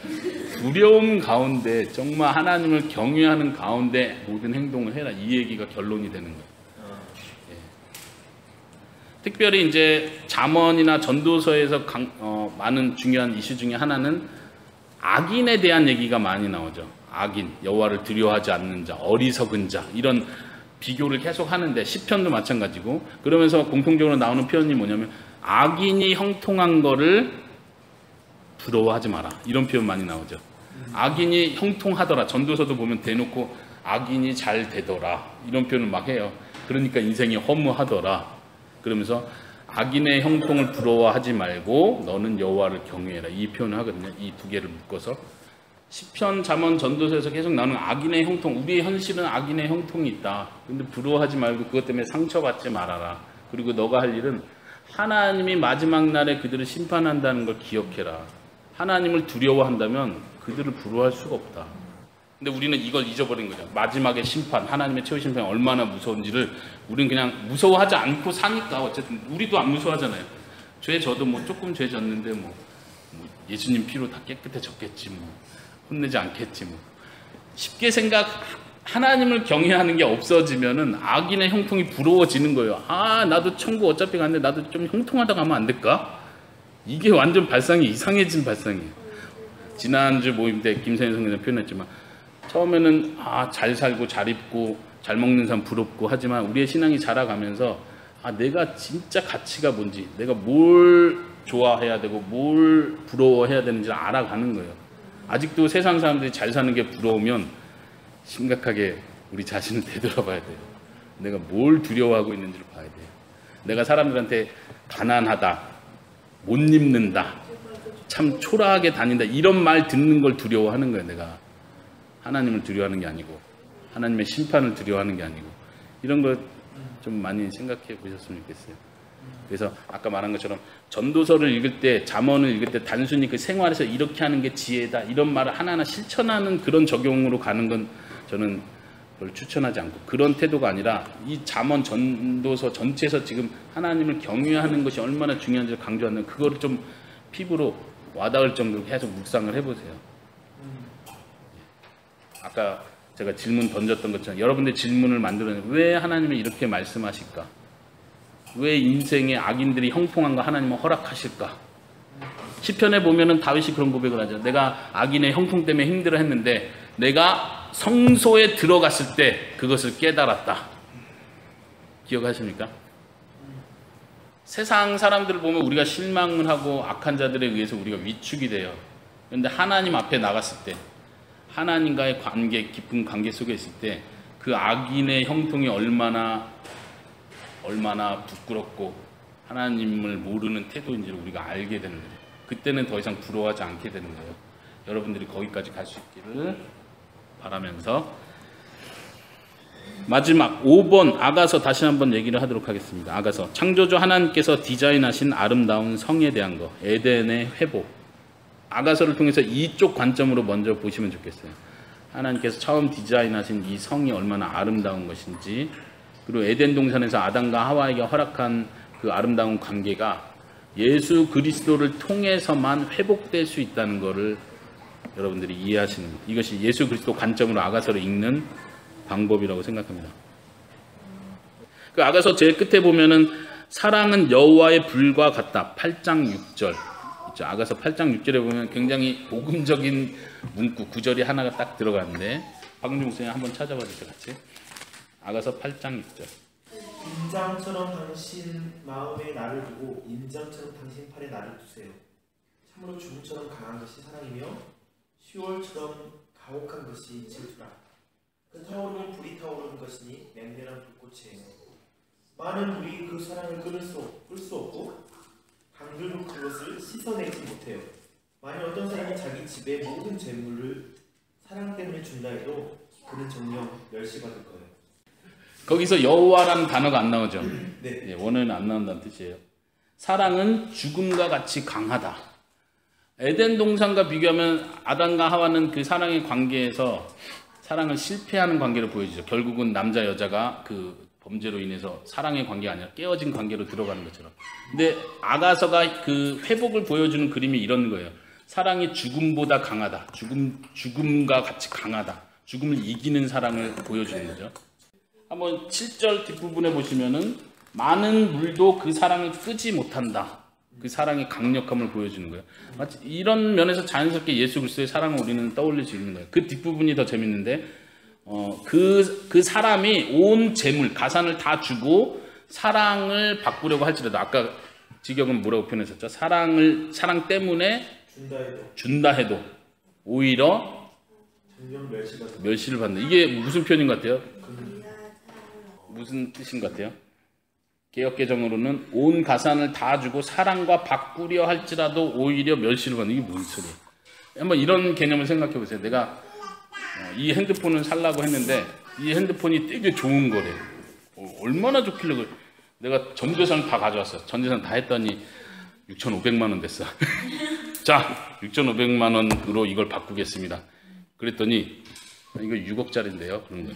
두려움 가운데, 정말 하나님을 경외하는 가운데 모든 행동을 해라. 이 얘기가 결론이 되는 거예요. 예. 특별히 이제 잠언이나 전도서에서 많은 중요한 이슈 중에 하나는 악인에 대한 얘기가 많이 나오죠. 악인, 여호와를 두려워하지 않는 자, 어리석은 자, 이런 비교를 계속 하는데, 시편도 마찬가지고, 그러면서 공통적으로 나오는 표현이 뭐냐면 악인이 형통한 거를 부러워하지 마라, 이런 표현 많이 나오죠. 악인이 형통하더라. 전도서도 보면 대놓고 악인이 잘 되더라, 이런 표현을 막 해요. 그러니까 인생이 허무하더라. 그러면서 악인의 형통을 부러워하지 말고 너는 여호와를 경외해라, 이 표현을 하거든요. 이 두 개를 묶어서. 시편, 잠언, 전도서에서 계속 나오는 악인의 형통, 우리의 현실은 악인의 형통이 있다. 근데 부러워하지 말고 그것 때문에 상처받지 말아라. 그리고 너가 할 일은 하나님이 마지막 날에 그들을 심판한다는 걸 기억해라. 하나님을 두려워한다면 그들을 부러워할 수가 없다. 근데 우리는 이걸 잊어버린 거죠. 마지막에 심판, 하나님의 최후 심판이 얼마나 무서운지를 우리는 그냥 무서워하지 않고 사니까 어쨌든 우리도 안 무서워하잖아요. 죄 져도 뭐 조금 죄 졌는데 뭐 예수님 피로 다 깨끗해졌겠지 뭐 혼내지 않겠지 뭐 쉽게 하나님을 경외하는 게 없어지면은 악인의 형통이 부러워지는 거예요. 아 나도 천국 어차피 가는데 나도 좀 형통하다 가면 안 될까? 이게 완전 발상이 이상해진 발상이에요. 지난주 모임 때 김세현 선생님 표현했지만 처음에는 잘 살고 잘 입고 잘 먹는 사람 부럽고 하지만 우리의 신앙이 자라가면서 내가 진짜 가치가 뭔지 내가 뭘 좋아해야 되고 뭘 부러워해야 되는지를 알아가는 거예요. 아직도 세상 사람들이 잘 사는 게 부러우면 심각하게 우리 자신을 되돌아봐야 돼요. 내가 뭘 두려워하고 있는지를 봐야 돼요. 내가 사람들한테 가난하다, 못 입는다, 참 초라하게 다닌다 이런 말 듣는 걸 두려워하는 거예요. 내가 하나님을 두려워하는 게 아니고 하나님의 심판을 두려워하는 게 아니고 이런 거 좀 많이 생각해 보셨으면 좋겠어요. 그래서 아까 말한 것처럼 전도서를 읽을 때 잠언을 읽을 때 단순히 그 생활에서 이렇게 하는 게 지혜다 이런 말을 하나하나 실천하는 그런 적용으로 가는 건 저는 별로 추천하지 않고 그런 태도가 아니라 이 잠언 전도서 전체에서 지금 하나님을 경외하는 것이 얼마나 중요한지를 강조하는 그거를 좀 피부로 와닿을 정도로 계속 묵상을 해보세요. 아까 제가 질문 던졌던 것처럼 여러분들 질문을 만들어내는 왜 하나님은 이렇게 말씀하실까? 왜 인생의 악인들이 형통한 거 하나님은 허락하실까? 시편에 보면은 다윗이 그런 고백을 하죠. 내가 악인의 형통 때문에 힘들어했는데 내가 성소에 들어갔을 때 그것을 깨달았다. 기억하십니까? 세상 사람들을 보면 우리가 실망을 하고 악한 자들에 의해서 우리가 위축이 돼요. 그런데 하나님 앞에 나갔을 때 하나님과의 관계, 깊은 관계 속에 있을 때 그 악인의 형통이 얼마나 부끄럽고 하나님을 모르는 태도인지를 우리가 알게 되는 거예요. 그때는 더 이상 부러워하지 않게 되는 거예요. 여러분들이 거기까지 갈 수 있기를 바라면서 마지막 5번 아가서 다시 한번 얘기를 하도록 하겠습니다. 아가서 창조주 하나님께서 디자인하신 아름다운 성에 대한 거 에덴의 회복 아가서를 통해서 이쪽 관점으로 먼저 보시면 좋겠어요. 하나님께서 처음 디자인하신 이 성이 얼마나 아름다운 것인지 그리고 에덴 동산에서 아담과 하와에게 허락한 그 아름다운 관계가 예수 그리스도를 통해서만 회복될 수 있다는 것을 여러분들이 이해하시는 이것이 예수 그리스도 관점으로 아가서를 읽는 방법이라고 생각합니다. 그 아가서 제일 끝에 보면은 사랑은 여호와의 불과 같다. 8장 6절 아가서 8장 6절에 보면 굉장히 복음적인 문구 구절이 하나가 딱 들어가는데 박은중 목사님 한번 찾아봐 주세요. 같이 아가서 8장 6절 인장처럼 당신 마음에 나를 두고 인장처럼 당신 팔에 나를 두세요. 참으로 죽음처럼 강한 것이 사랑이며 시월처럼 가혹한 것이 질투라. 그 타오르는 불이 타오르는 것이니 맹렬한 불꽃이에요. 많은 불이 그 사랑을 끌 수 없고 강들도 그것을 씻어내지 못해요. 만약 어떤 사람이 자기 집의 모든 재물을 사랑 때문에 준다 해도 그는 정녕 멸시받을 거예요. 거기서 여호와라는 단어가 안 나오죠. 네. 원어에는 안 나온다는 뜻이에요. 사랑은 죽음과 같이 강하다. 에덴 동산과 비교하면 아담과 하와는 그 사랑의 관계에서 사랑을 실패하는 관계를 보여주죠. 결국은 남자 여자가 그 범죄로 인해서 사랑의 관계가 아니라 깨어진 관계로 들어가는 것처럼. 근데 아가서가 그 회복을 보여주는 그림이 이런 거예요. 사랑이 죽음보다 강하다. 죽음과 같이 강하다. 죽음을 이기는 사랑을 보여주는 거죠. 한번 7절 뒷부분에 보시면은 많은 물도 그 사랑을 끄지 못한다. 그 사랑의 강력함을 보여주는 거예요. 마치 이런 면에서 자연스럽게 예수 그리스도의 사랑을 우리는 떠올릴 수 있는 거예요. 그 뒷부분이 더 재밌는데 그 사람이 온 재물, 가산을 다 주고 사랑을 바꾸려고 할지라도 아까 지경은 뭐라고 표현했었죠? 사랑 때문에 준다 해도 오히려 멸시를 받는다. 이게 무슨 표현인 것 같아요? 무슨 뜻인 것 같아요? 개역개정으로는 온 가산을 다 주고 사랑과 바꾸려 할지라도 오히려 멸시를 받는 이게 무슨 소리예요? 한번 이런 개념을 생각해 보세요. 내가 이 핸드폰을 살라고 했는데 이 핸드폰이 되게 좋은 거래. 얼마나 좋길래 그래. 내가 전 재산 다 가져왔어. 전 재산 다 했더니 6,500만 원 됐어. 자, 6,500만 원으로 이걸 바꾸겠습니다. 그랬더니 이거 6억짜리인데요. 그런 거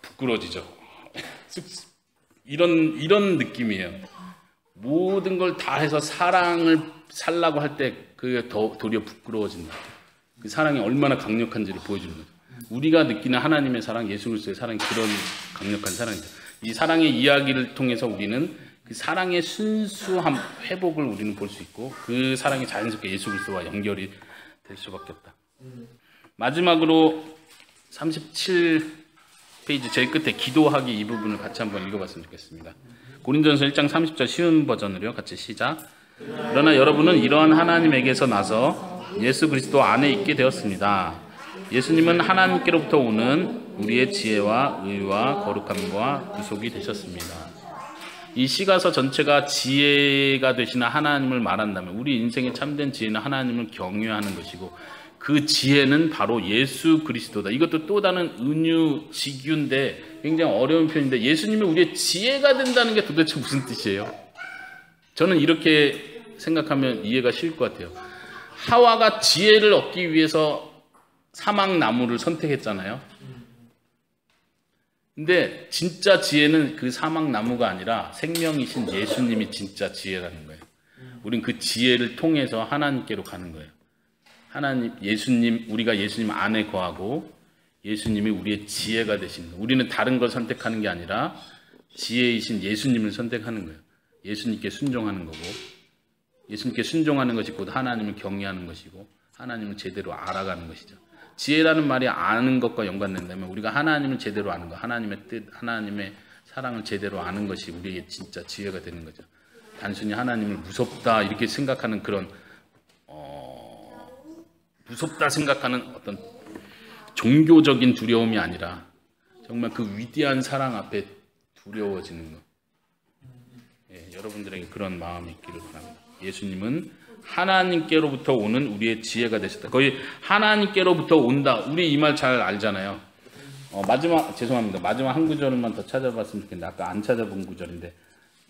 부끄러워지죠. 이런 느낌이에요. 모든 걸 다 해서 사랑을 살라고 할 때 그게 도리어 부끄러워진다. 그 사랑이 얼마나 강력한지를 보여주는 거죠. 우리가 느끼는 하나님의 사랑, 예수 그리스도의 사랑이 그런 강력한 사랑이죠. 이 사랑의 이야기를 통해서 우리는 그 사랑의 순수함, 회복을 우리는 볼 수 있고 그 사랑이 자연스럽게 예수 그리스도와 연결이 될 수밖에 없다. 마지막으로 37페이지 제일 끝에 기도하기 이 부분을 같이 한번 읽어봤으면 좋겠습니다. 고린도전서 1장 30절 쉬운 버전으로요. 같이 시작. 그러나 여러분은 이러한 하나님에게서 나서 예수 그리스도 안에 있게 되었습니다. 예수님은 하나님께로부터 오는 우리의 지혜와 의와 거룩함과 구속이 되셨습니다. 이 시가서 전체가 지혜가 되시는 하나님을 말한다면 우리 인생의 참된 지혜는 하나님을 경외하는 것이고 그 지혜는 바로 예수 그리스도다. 이것도 또 다른 은유, 직유인데 굉장히 어려운 표현인데 예수님이 우리의 지혜가 된다는 게 도대체 무슨 뜻이에요? 저는 이렇게 생각하면 이해가 쉬울 것 같아요. 하와가 지혜를 얻기 위해서 사막나무를 선택했잖아요. 근데 진짜 지혜는 그 사막나무가 아니라 생명이신 예수님이 진짜 지혜라는 거예요. 우린 그 지혜를 통해서 하나님께로 가는 거예요. 하나님, 예수님, 우리가 예수님 안에 거하고 예수님이 우리의 지혜가 되신 거예요. 우리는 다른 걸 선택하는 게 아니라 지혜이신 예수님을 선택하는 거예요. 예수님께 순종하는 거고 예수님께 순종하는 것이 곧 하나님을 경외하는 것이고 하나님을 제대로 알아가는 것이죠. 지혜라는 말이 아는 것과 연관된다면 우리가 하나님을 제대로 아는 것, 하나님의 뜻, 하나님의 사랑을 제대로 아는 것이 우리의 진짜 지혜가 되는 거죠. 단순히 하나님을 무섭다 이렇게 생각하는 그런 무섭다 생각하는 어떤 종교적인 두려움이 아니라 정말 그 위대한 사랑 앞에 두려워지는 것. 예, 여러분들에게 그런 마음이 있기를 바랍니다. 예수님은 하나님께로부터 오는 우리의 지혜가 되셨다. 거의 하나님께로부터 온다. 우리 이 말 잘 알잖아요. 죄송합니다. 마지막 한 구절만 더 찾아봤으면 좋겠는데 아까 안 찾아본 구절인데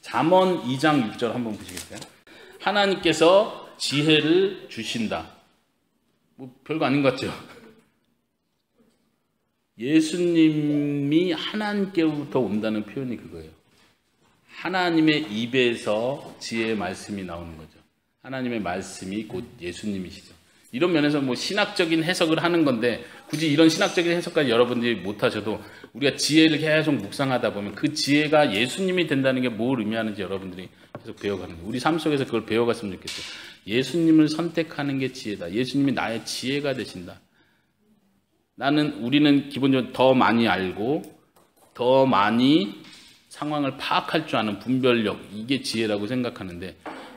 잠언 2장 6절 한번 보시겠어요? 하나님께서 지혜를 주신다. 뭐 별거 아닌 것 같죠? 예수님이 하나님께로부터 온다는 표현이 그거예요. 하나님의 입에서 지혜의 말씀이 나오는 거죠. 하나님의 말씀이 곧 예수님이시죠. 이런 면에서 뭐 신학적인 해석을 하는 건데 굳이 이런 신학적인 해석까지 여러분들이 못하셔도 우리가 지혜를 계속 묵상하다 보면 그 지혜가 예수님이 된다는 게 뭘 의미하는지 여러분들이 계속 배워가는 거예요. 우리 삶 속에서 그걸 배워갔으면 좋겠어요. 예수님을 선택하는 게 지혜다. 예수님이 나의 지혜가 되신다. 우리는 기본적으로 더 많이 알고 더 많이 상황을 파악할 줄 아는 분별력, 이게 지혜라고 생각하는데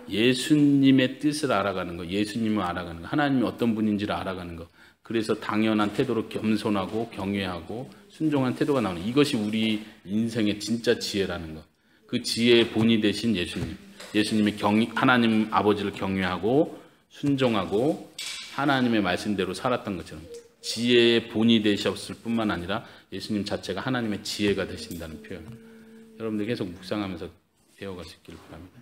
예수님의 뜻을 알아가는 거, 예수님을 알아가는 거, 하나님이 어떤 분인지를 알아가는 거, 그래서 당연한 태도로 겸손하고 경외하고 순종한 태도가 나오는 이것이 우리 인생의 진짜 지혜라는 거. 그 지혜의 본이 되신 예수님, 예수님이 하나님 아버지를 경외하고 순종하고 하나님의 말씀대로 살았던 것처럼 지혜의 본이 되셨을 뿐만 아니라 예수님 자체가 하나님의 지혜가 되신다는 표현. 여러분들 계속 묵상하면서 배워갈 수 있기를 바랍니다.